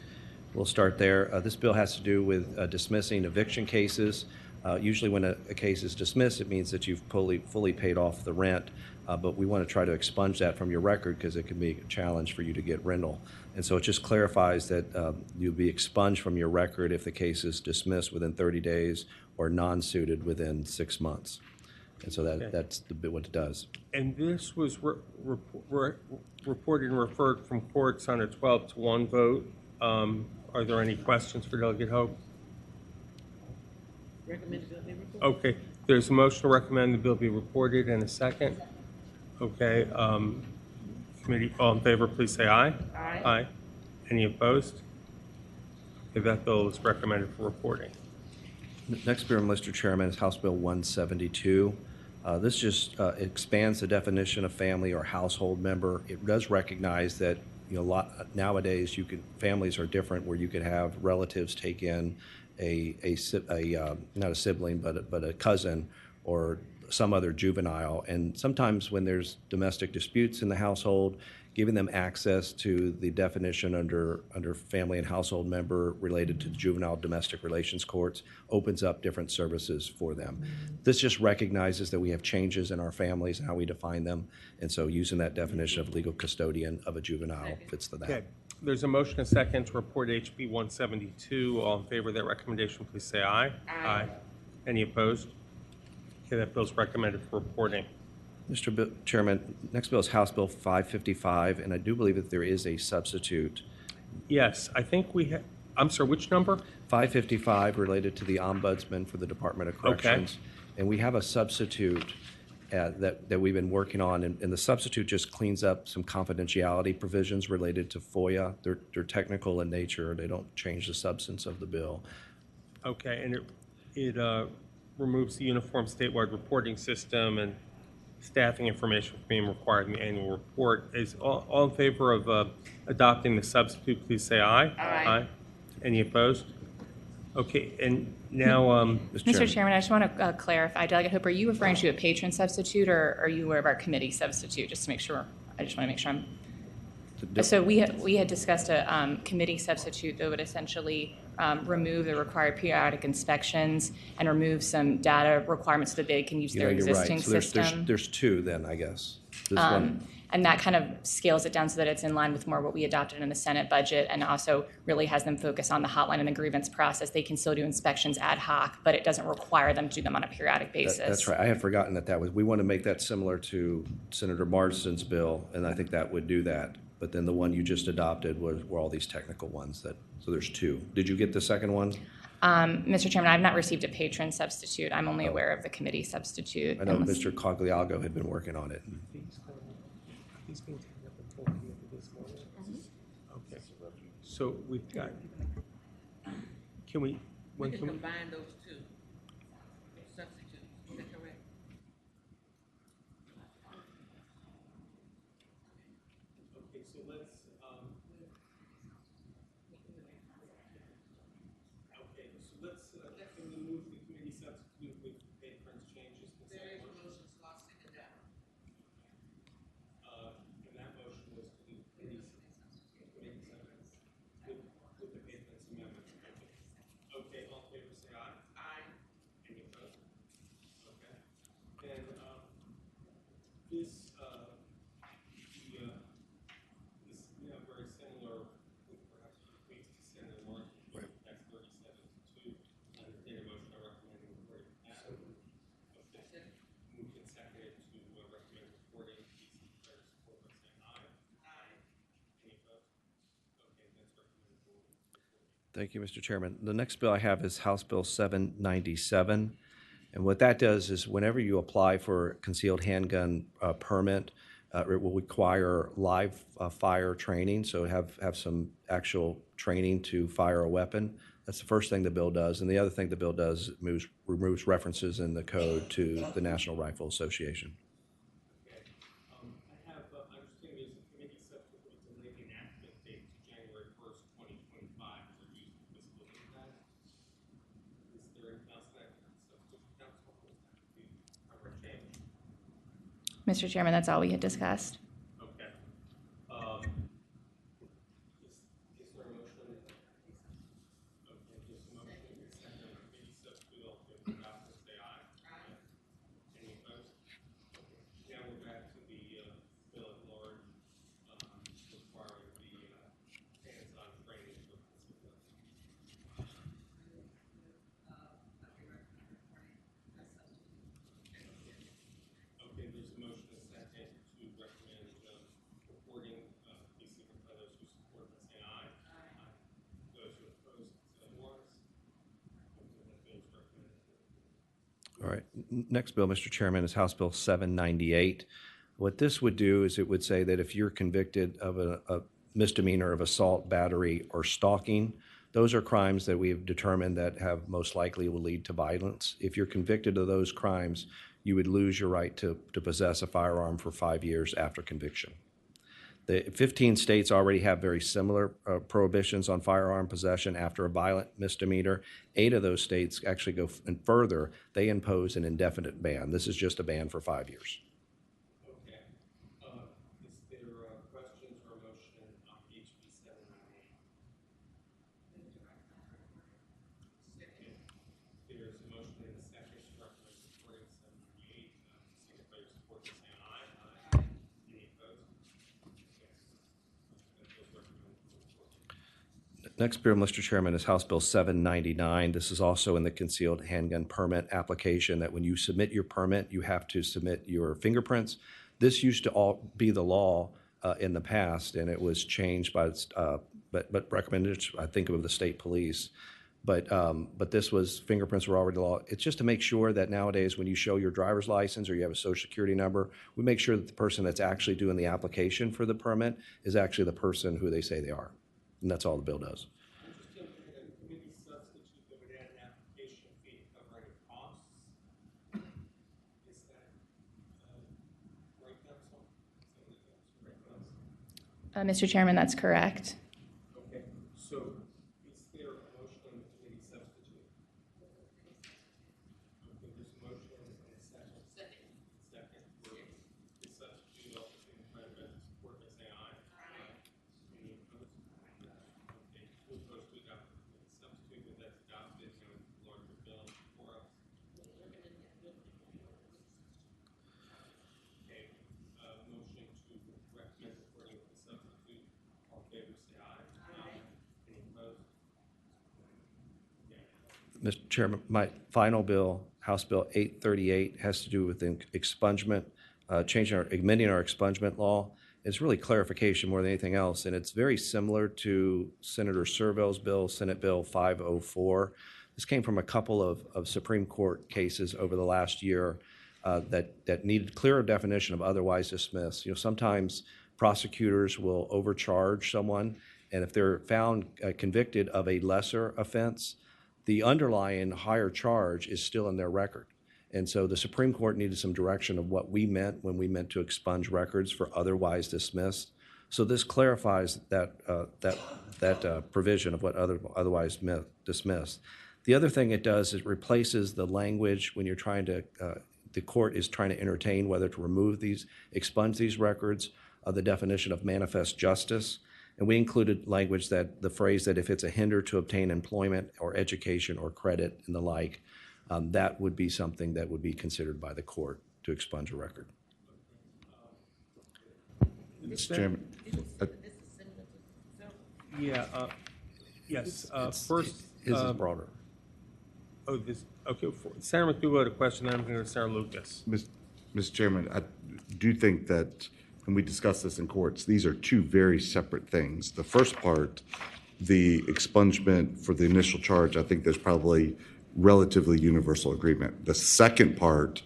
S2: we'll start there. This bill has to do with dismissing eviction cases. Usually when a case is dismissed, it means that you've fully paid off the rent, but we want to try to expunge that from your record because it can be a challenge for you to get rental. And so it just clarifies that you'll be expunged from your record if the case is dismissed within 30 days or non-suited within 6 months. And so that's what it does.
S1: And this was reported and referred from courts on a 12-to-1 vote. Are there any questions for Delegate Hope?
S4: Recommended bill be reported.
S1: Okay, there's a motion to recommend the bill be reported and a second. Okay, committee, all in favor, please say aye.
S4: Aye.
S1: Aye. Any opposed? Okay, that bill is recommended for reporting.
S2: Next bill, Mr. Chairman, is House Bill 172. This just expands the definition of family or household member. It does recognize that nowadays families are different, where you could have relatives take in not a sibling but a cousin or some other juvenile, and sometimes when there's domestic disputes in the household, giving them access to the definition under family and household member related to the juvenile domestic relations courts opens up different services for them. This just recognizes that we have changes in our families and how we define them, and so using that definition of legal custodian of a juvenile fits the that.
S1: Okay, there's a motion and a second to report HB 172. All in favor of that recommendation, please say aye. Aye. Any opposed? Okay, that bill's recommended for reporting.
S2: Mr. Chairman, next bill is House Bill 555, and I do believe that there is a substitute.
S1: Yes, I think we have, I'm sorry, which number?
S2: 555 related to the Ombudsman for the Department of Corrections. And we have a substitute that we've been working on, and the substitute just cleans up some confidentiality provisions related to FOIA. They're technical in nature. They don't change the substance of the bill.
S1: Okay, and it removes the uniform statewide reporting system and staffing information being required in the annual report. Is all in favor of adopting the substitute, please say aye.
S4: Aye.
S1: Any opposed? Okay, and now,
S5: Mr. Chairman, I just want to clarify. Delegate Hope, are you referring to a patron substitute, or are you aware of our committee substitute? Just to make sure. I just want to make sure I'm. So we had discussed a committee substitute that would essentially remove the required periodic inspections and remove some data requirements so that they can use their existing
S2: you're right.
S5: system.
S2: There's two then, I guess. This one.
S5: And that kind of scales it down so that it's in line with more what we adopted in the Senate budget, and also really has them focus on the hotline and the grievance process. They can still do inspections ad hoc, but it doesn't require them to do them on a periodic basis.
S2: That's right. I had forgotten that we want to make that similar to Senator Marsden's bill, and I think that would do that. But then the one you just adopted were all these technical ones. So there's two. Did you get the second one?
S5: Mr. Chairman, I've not received a patron substitute. I'm only aware of the committee substitute.
S2: I know Mr. Cogliago had been working on it.
S1: He's being taken up at 4 p.m. this morning. Okay, so we've got, can we,
S4: We can combine those two substitutes. Is that correct?
S1: Okay, so let's, can we move the committee substitute with patrons changes?
S4: There is a motion, so I'll second that.
S1: And that motion was to do committee substitute with the patrons amendment. Okay, all in favor say aye.
S4: Aye.
S1: Any opposed? Okay. And this, we have very similar, with perhaps tweaks to Senator Martin. That's 37-2. Entertain a motion to recommend reporting. Okay. Moved and seconded to recommend reporting. Please declare support by saying aye. Aye. Any opposed? Okay, that's recommended for reporting.
S2: Thank you, Mr. Chairman. The next bill I have is House Bill 797. And what that does is whenever you apply for a concealed handgun permit, it will require live fire training, so have some actual training to fire a weapon. That's the first thing the bill does. And the other thing the bill does, it removes references in the code to the National Rifle Association.
S1: Okay. I have, I understand there's a committee
S5: Mr. Chairman, that's all we had discussed.
S1: Okay. Is there a motion? Okay, just a motion to send the committee subbill to adopt and say aye. Aye. Any opposed? Okay. Now we're back to the bill at large, requiring the hands-on training for principals. Okay, there's a motion and a second to recommend reporting be secret by those who support by saying aye. Aye. Those who oppose, say otherwise. Okay, that bill is recommended.
S2: All right. Next bill, Mr. Chairman, is House Bill 798. What this would do is it would say that if you're convicted of a misdemeanor of assault, battery, or stalking, those are crimes that we have determined that have most likely will lead to violence. If you're convicted of those crimes, you would lose your right to possess a firearm for 5 years after conviction. The 15 states already have very similar prohibitions on firearm possession after a violent misdemeanor. 8 of those states actually go further. They impose an indefinite ban. This is just a ban for 5 years.
S1: Okay. Is there questions or a motion on HB 798? Second. There's a motion and a second to recommend supporting 798. Signify your support by saying aye. Aye. Any opposed?
S2: Next bill, Mr. Chairman, is House Bill 799. This is also in the concealed handgun permit application that when you submit your permit, you have to submit your fingerprints. This used to all be the law in the past, and it was changed by, but recommended, I think, of the state police. But this was, fingerprints were already the law. It's just to make sure that nowadays when you show your driver's license or you have a social security number, we make sure that the person that's actually doing the application for the permit is actually the person who they say they are. And that's all the bill does.
S1: Interesting, a committee substitute that would add an application fee to cover any costs. Is that right, counsel? Right, counsel?
S5: Mr. Chairman, that's correct.
S1: Okay, so is there a motion on the committee substitute? Okay, there's a motion and a second. Second for the substitute, also signify by support by saying aye. Aye. Any opposed? Okay, who opposed to adopt the committee substitute? If that's adopted, now it's a larger bill for us. Okay, motion to recommend supporting the substitute. All in favor, say aye. Aye. Any opposed?
S2: Mr. Chairman, my final bill, House Bill 838, has to do with expungement, amending our expungement law. It's really clarification more than anything else, and it's very similar to Senator Servell's bill, Senate Bill 504. This came from a couple of Supreme Court cases over the last year that needed clearer definition of otherwise dismissed. You know, sometimes prosecutors will overcharge someone, and if they're found convicted of a lesser offense, the underlying higher charge is still in their record. And so the Supreme Court needed some direction of what we meant when we meant to expunge records for otherwise dismissed. So this clarifies that provision of what otherwise dismissed. The other thing it does is it replaces the language when you're trying to, the court is trying to entertain whether to remove these, expunge these records, the definition of manifest justice. And we included language that the phrase that if it's a hinder to obtain employment or education or credit and the like, that would be something that would be considered by the court to expunge a record.
S12: Mr. Chairman.
S1: Yeah, yes, first.
S2: His is broader.
S1: Oh, this, okay, Senator McDougal had a question, then I'm going to go to Senator Lucas.
S12: Mr. Chairman, I do think that, and we discussed this in courts, these are two very separate things. The first part, the expungement for the initial charge, I think there's probably relatively universal agreement. The second part,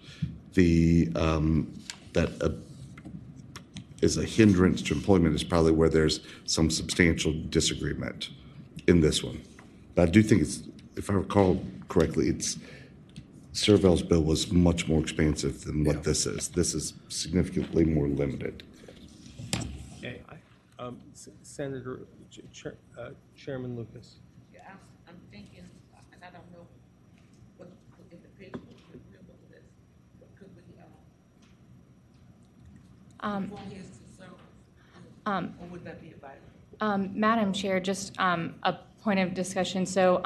S12: that is a hindrance to employment, is probably where there's some substantial disagreement in this one. But I do think it's, if I recall correctly, Servell's bill was much more expansive than what this is. This is significantly more limited.
S1: Okay, Senator, Chairman Lucas.
S4: Yeah, I'm thinking, and I don't know if the page will be agreeable to this, but could we
S5: Um,
S4: Or would that be advised?
S5: Madam Chair, just a point of discussion. So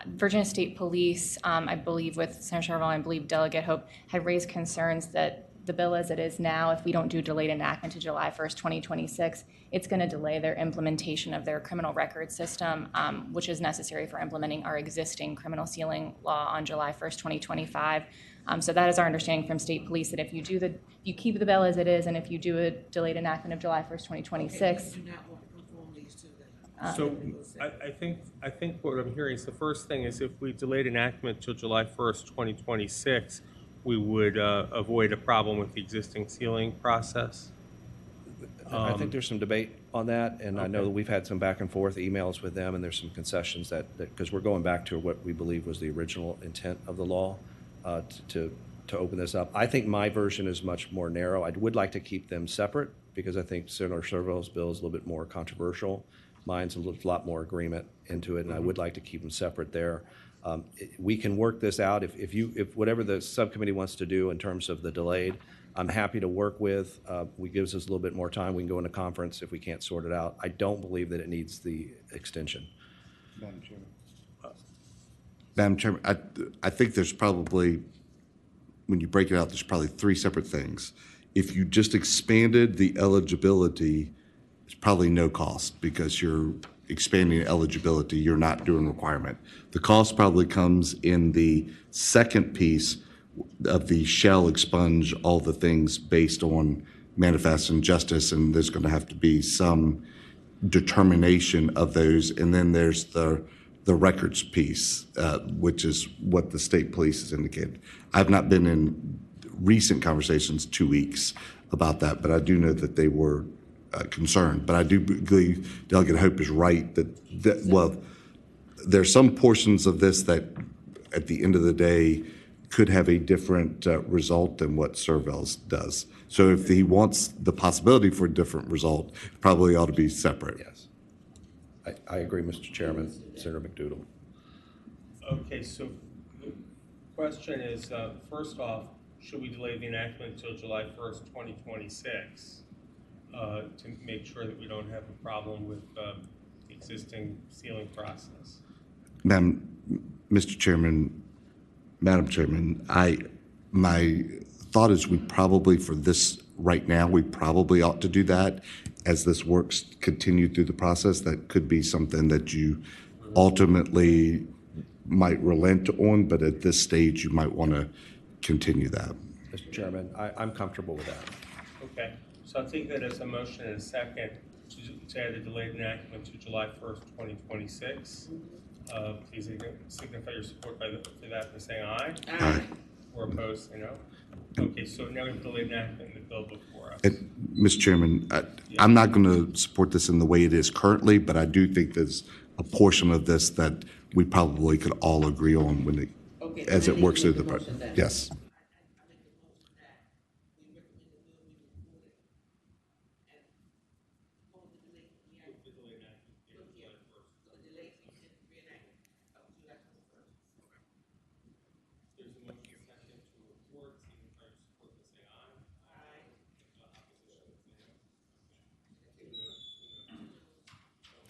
S5: Virginia State Police, I believe with Senator Charbonneau, I believe Delegate Hope, had raised concerns that the bill as it is now, if we don't do delayed enactment to July 1st, 2026, it's going to delay their implementation of their criminal record system, which is necessary for implementing our existing criminal sealing law on July 1st, 2025. So that is our understanding from state police, that if you keep the bill as it is, and if you do a delayed enactment of July 1st, 2026.
S1: So I think what I'm hearing is the first thing is if we delayed enactment till July 1st, 2026, we would avoid a problem with the existing sealing process.
S2: I think there's some debate on that, and I know that we've had some back and forth emails with them, and there's some concessions that because we're going back to what we believe was the original intent of the law to open this up. I think my version is much more narrow. I would like to keep them separate because I think Senator Servo's bill is a little bit more controversial. Mine's a lot more agreement into it, and I would like to keep them separate there. We can work this out if whatever the subcommittee wants to do in terms of the delayed. I'm happy to work with. It gives us a little bit more time. We can go into conference if we can't sort it out. I don't believe that it needs the extension.
S12: Madam Chairman. Madam Chairman, I think there's probably, when you break it out, there's probably three separate things. If you just expanded the eligibility, it's probably no cost because you're expanding eligibility, you're not doing requirement. The cost probably comes in the second piece of the shall expunge all the things based on manifest injustice, and there's going to have to be some determination of those. And then there's the records piece, which is what the state police has indicated. I've not been in recent conversations, 2 weeks, about that, but I do know that they were concerned. But I do believe Delegate Hope is right that well, there's some portions of this that at the end of the day could have a different result than what Servels does. So if he wants the possibility for a different result, it probably ought to be separate.
S2: Yes. I agree, Mr. Chairman. Senator McDoodle.
S1: Okay, so the question is, first off, should we delay the enactment until July 1st, 2026 to make sure that we don't have a problem with the existing sealing process?
S12: Mr. Chairman, Madam Chairman, my thought is we probably, for this right now, we probably ought to do that. As this works continue through the process, that could be something that you ultimately might relent on, but at this stage, you might want to continue that.
S2: Mr. Chairman, I'm comfortable with that.
S1: Okay, so I'll take that as a motion in a second to add a delayed enactment to July 1st, 2026. Please signify your support for that by saying aye.
S12: Aye.
S1: Or opposed, say no. Okay, so now we have delayed enactment in the bill before us.
S12: Mr. Chairman, I'm not going to support this in the way it is currently, but I do think there's a portion of this that we probably could all agree on when it, as it works through the process. Yes.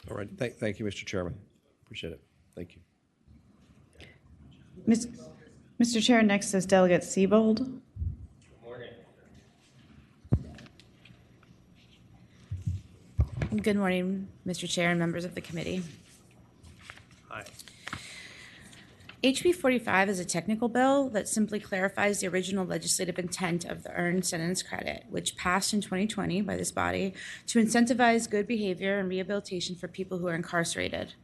S2: All right. Thank you, Mr. Chairman. Appreciate it. Thank you.
S6: Mr. Chair, next is Delegate Siebold.
S1: Good morning.
S8: Good morning, Mr. Chair and members of the committee.
S1: Hi.
S8: HB 45 is a technical bill that simply clarifies the original legislative intent of the earned sentence credit, which passed in 2020 by this body to incentivize good behavior and rehabilitation for people who are incarcerated.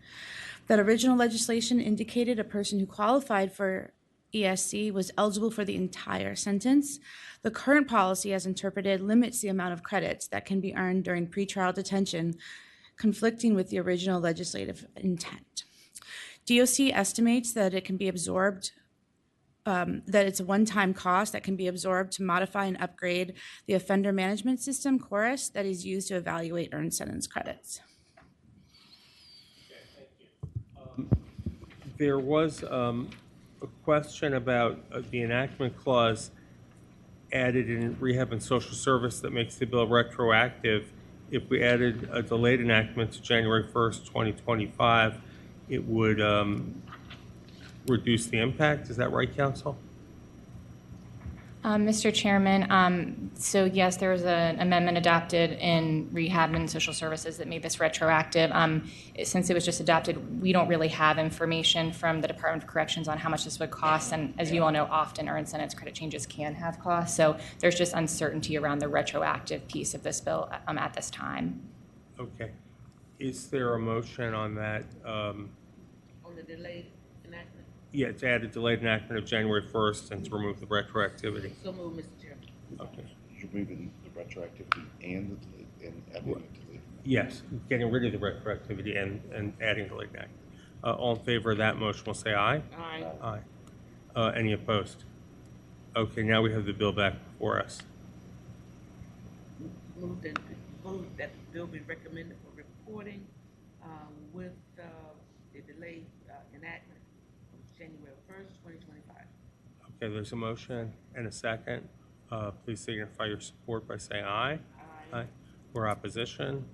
S8: That original legislation indicated a person who qualified for ESC was eligible for the entire sentence. The current policy, as interpreted, limits the amount of credits that can be earned during pretrial detention, conflicting with the original legislative intent. DOC estimates that it can be absorbed, that it's a one-time cost that can be absorbed to modify and upgrade the offender management system, CHORUS, that is used to evaluate earned sentence credits.
S1: There was a question about the enactment clause added in rehab and social service that makes the bill retroactive. If we added a delayed enactment to January 1st, 2025, it would reduce the impact. Is that right, Council?
S5: Mr. Chairman, so yes, there was an amendment adopted in rehab and social services that made this retroactive. Since it was just adopted, we don't really have information from the Department of Corrections on how much this would cost. And as you all know, often earned sentence credit changes can have costs. So there's just uncertainty around the retroactive piece of this bill at this time.
S1: Okay. Is there a motion on that?
S4: On the delayed enactment?
S1: Yeah, to add a delayed enactment of January 1st and to remove the retroactivity.
S4: So move, Mr. Chairman.
S1: Okay.
S9: You're moving the retroactivity and adding the delayed.
S1: Yes, getting rid of the retroactivity and adding delayed enactment. All in favor of that motion will say aye.
S4: Aye.
S1: Aye. Any opposed? Okay, now we have the bill back before us.
S4: Move that the bill be recommended for reporting with the delayed enactment of January 1st, 2025.
S1: Okay, there's a motion and a second. Please signify your support by saying aye.
S4: Aye.
S1: Aye. Or opposition?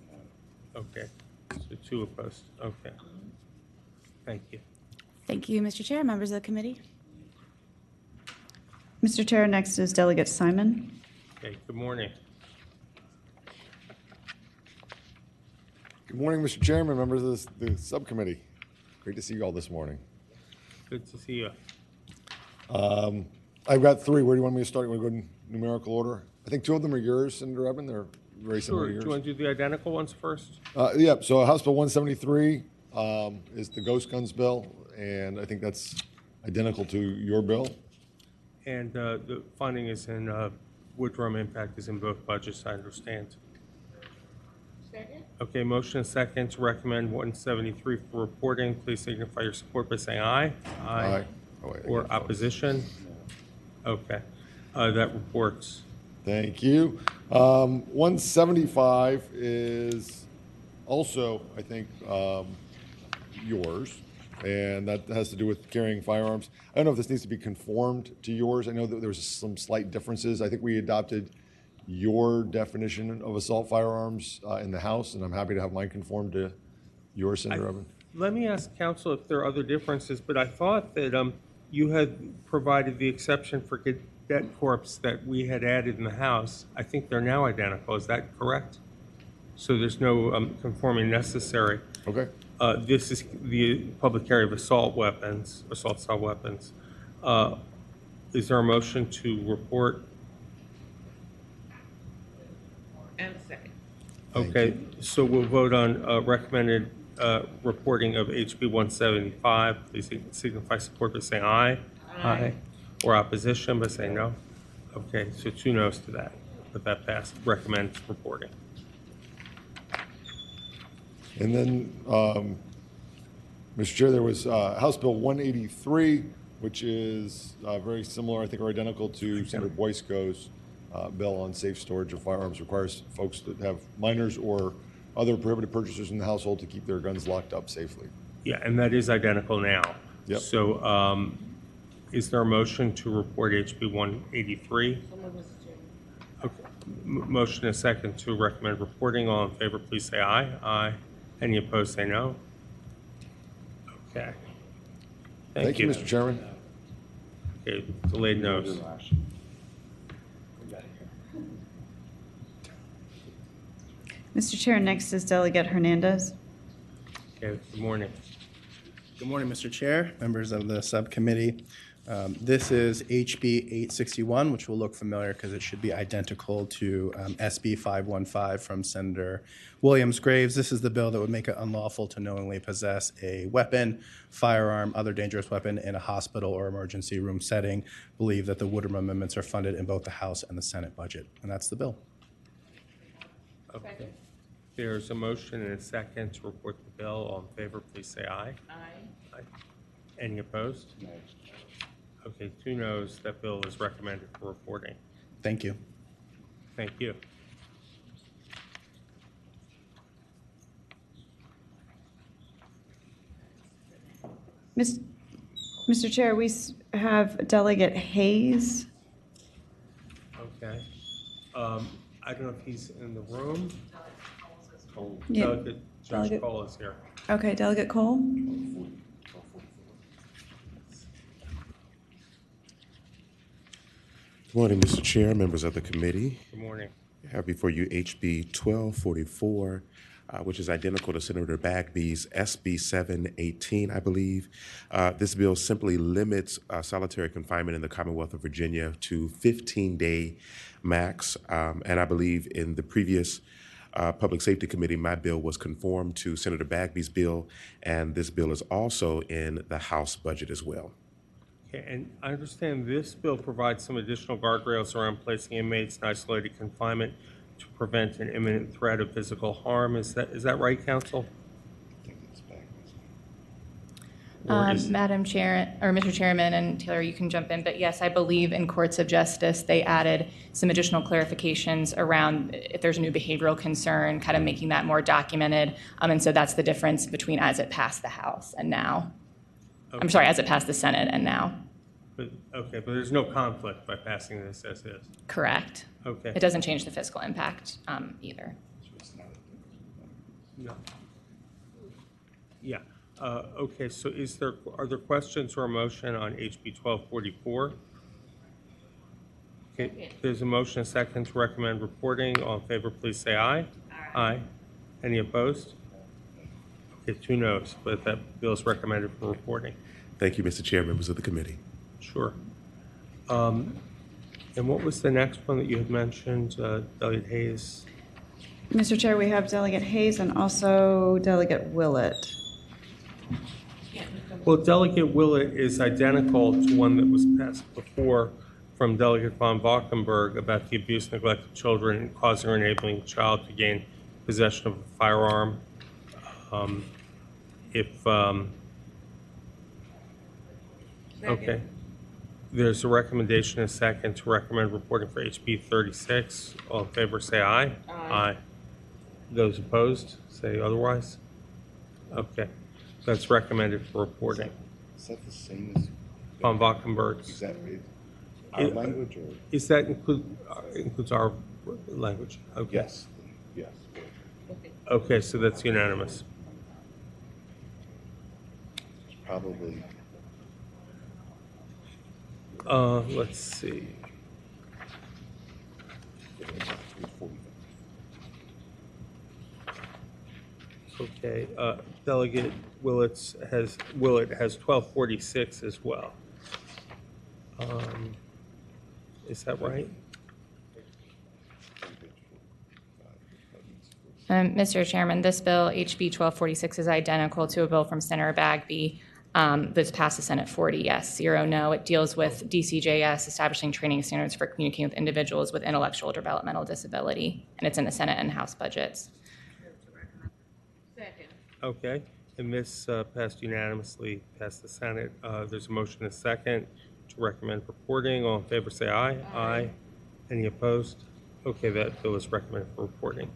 S1: Okay, so 2 opposed. Okay. Thank you.
S8: Thank you, Mr. Chair, members of the committee.
S6: Mr. Chair, next is Delegate Simon.
S1: Okay, good morning.
S22: Good morning, Mr. Chairman, members of the subcommittee. Great to see you all this morning.
S1: Good to see you.
S22: I've got 3. Where do you want me to start? You want to go in numerical order? I think 2 of them are yours, Senator Eben. They're very similar
S1: Sure.
S22: to
S1: Do
S22: yours.
S1: you want to do the identical ones first?
S22: Yeah, so House Bill 173 is the ghost guns bill, and I think that's identical to your bill.
S1: And the funding is in, Woodrum impact is in both budgets, I understand.
S4: Second?
S1: Okay, motion and second to recommend 173 for reporting. Please signify your support by saying aye.
S22: Aye. Oh, wait, I
S1: Or
S22: gotta vote.
S1: opposition? Okay, that reports.
S22: Thank you. 175 is also, I think, yours, and that has to do with carrying firearms. I don't know if this needs to be conformed to yours. I know that there's some slight differences. I think we adopted your definition of assault firearms in the House, and I'm happy to have mine conform to yours, Senator Eben.
S1: Let me ask counsel if there are other differences, but I thought that you had provided the exception for cadet corps that we had added in the House. I think they're now identical. Is that correct? So there's no conforming necessary.
S22: Okay.
S1: This is the public carry of assault weapons, assault-style weapons. Is there a motion to report?
S4: And second.
S1: Okay, so we'll vote on recommended reporting of HB 175. Please signify support by saying aye.
S4: Aye.
S1: Or opposition by saying no. Okay, so 2 no's to that, but that passed. Recommend reporting.
S22: And then, Mr. Chair, there was House Bill 183, which is very similar, I think, or identical to Senator Boysko's bill on safe storage of firearms. Requires folks that have minors or other prohibited purchasers in the household to keep their guns locked up safely.
S1: Yeah, and that is identical now.
S22: Yep.
S1: So is there a motion to report HB 183?
S4: So move, Mr. Chairman.
S1: Okay. Motion and second to recommend reporting. All in favor, please say aye. Aye. Any opposed, say no. Okay.
S22: Thank you, Mr. Chairman.
S1: Okay, delayed no's.
S6: Mr. Chair, next is Delegate Hernandez.
S1: Okay, good morning.
S23: Good morning, Mr. Chair, members of the subcommittee. This is HB 861, which will look familiar because it should be identical to SB 515 from Senator Williams-Graves. This is the bill that would make it unlawful to knowingly possess a weapon, firearm, other dangerous weapon in a hospital or emergency room setting. Believe that the Woodrum amendments are funded in both the House and the Senate budget, and that's the bill.
S1: Okay. There's a motion and a second to report the bill. All in favor, please say aye.
S4: Aye.
S1: Aye. Any opposed? No. Okay, 2 no's. That bill is recommended for reporting.
S23: Thank you.
S1: Thank you.
S6: Mr. Chair, we have Delegate Hayes.
S1: Okay. I don't know if he's in the room.
S6: Yeah.
S1: Delegate Judge
S6: Delegate-
S1: Cole is here.
S6: Okay, Delegate Cole?
S3: Good morning, Mr. Chair, members of the committee.
S1: Good morning.
S3: I have before you HB 1244, which is identical to Senator Bagby's SB 718, I believe. This bill simply limits solitary confinement in the Commonwealth of Virginia to 15-day max. And I believe in the previous Public Safety Committee, my bill was conformed to Senator Bagby's bill, and this bill is also in the House budget as well.
S1: Okay, and I understand this bill provides some additional guardrails around placing inmates in isolated confinement to prevent an imminent threat of physical harm. Is that right, Counsel?
S5: Madam Chair, or Mr. Chairman, and Taylor, you can jump in, but yes, I believe in courts of justice, they added some additional clarifications around if there's a new behavioral concern, kind of making that more documented. And so that's the difference between as it passed the House and now.
S1: Okay.
S5: I'm sorry, as it passed the Senate and now.
S1: But there's no conflict by passing this as is.
S5: Correct.
S1: Okay.
S5: It doesn't change the fiscal impact either.
S1: No. Yeah. Okay, so are there questions or a motion on HB 1244? Okay, there's a motion, a second to recommend reporting. All in favor, please say aye. Aye. Any opposed? Okay, 2 noes, but that bill is recommended for reporting.
S3: Thank you, Mr. Chair, members of the committee.
S1: Sure. And what was the next one that you had mentioned, Delegate Hayes?
S6: Mr. Chair, we have Delegate Hayes and also Delegate Willett.
S1: Well, Delegate Willett is identical to one that was passed before from Delegate von Valkenburg about the abuse, neglect of children causing or enabling a child to gain possession of a firearm. Okay. There's a recommendation, a second to recommend reporting for HB 36. All in favor, say aye. Aye. Those opposed, say otherwise. Okay. That's recommended for reporting.
S9: Is that the same as?
S1: Von Valkenburg's.
S9: Is that our language or?
S1: Is that includes our language? Okay.
S9: Yes. Yes.
S1: Okay, so that's unanimous.
S9: Probably.
S1: Let's see. Okay, Delegate Willett has 1246 as well. Is that right?
S5: Mr. Chairman, this bill, HB 1246, is identical to a bill from Senator Bagby that's passed the Senate 40 yes, 0 no. It deals with DCJS, establishing training standards for communicating with individuals with intellectual or developmental disability, and it's in the Senate and House budgets.
S1: Okay, and this passed unanimously, passed the Senate. There's a motion, a second to recommend reporting. All in favor, say aye. Aye. Any opposed? Okay, that bill is recommended for reporting.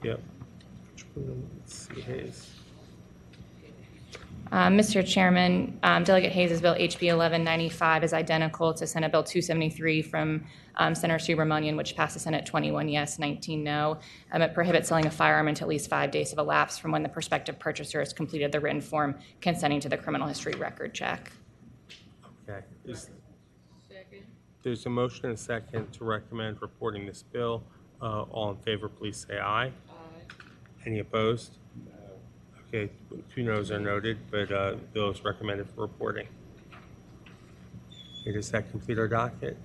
S1: Yep. Let's see, Hayes.
S5: Mr. Chairman, Delegate Hayes' bill HB 1195 is identical to Senate Bill 273 from Senator Subramanian, which passed the Senate 21 yes, 19 no. It prohibits selling a firearm until at least 5 days have elapsed from when the prospective purchaser has completed the written form consenting to the criminal history record check.
S1: Okay. There's a motion and a second to recommend reporting this bill. All in favor, please say aye. Aye. Any opposed? Okay, 2 noes are noted, but the bill is recommended for reporting. Okay, does that complete our docket?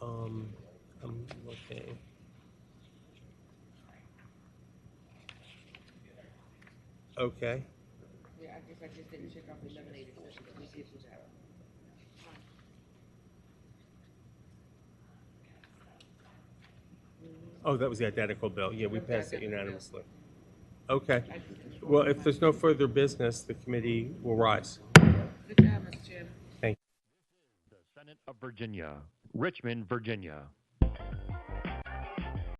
S1: I'm looking. Okay.
S4: Yeah, I guess I just didn't check off the eliminated session, but we did do that.
S1: Oh, that was the identical bill. Yeah, we passed it unanimously. Okay. Well, if there's no further business, the committee will rise.
S4: Good job, Mr. Chairman.
S1: Thank you.
S11: Senate of Virginia, Richmond, Virginia.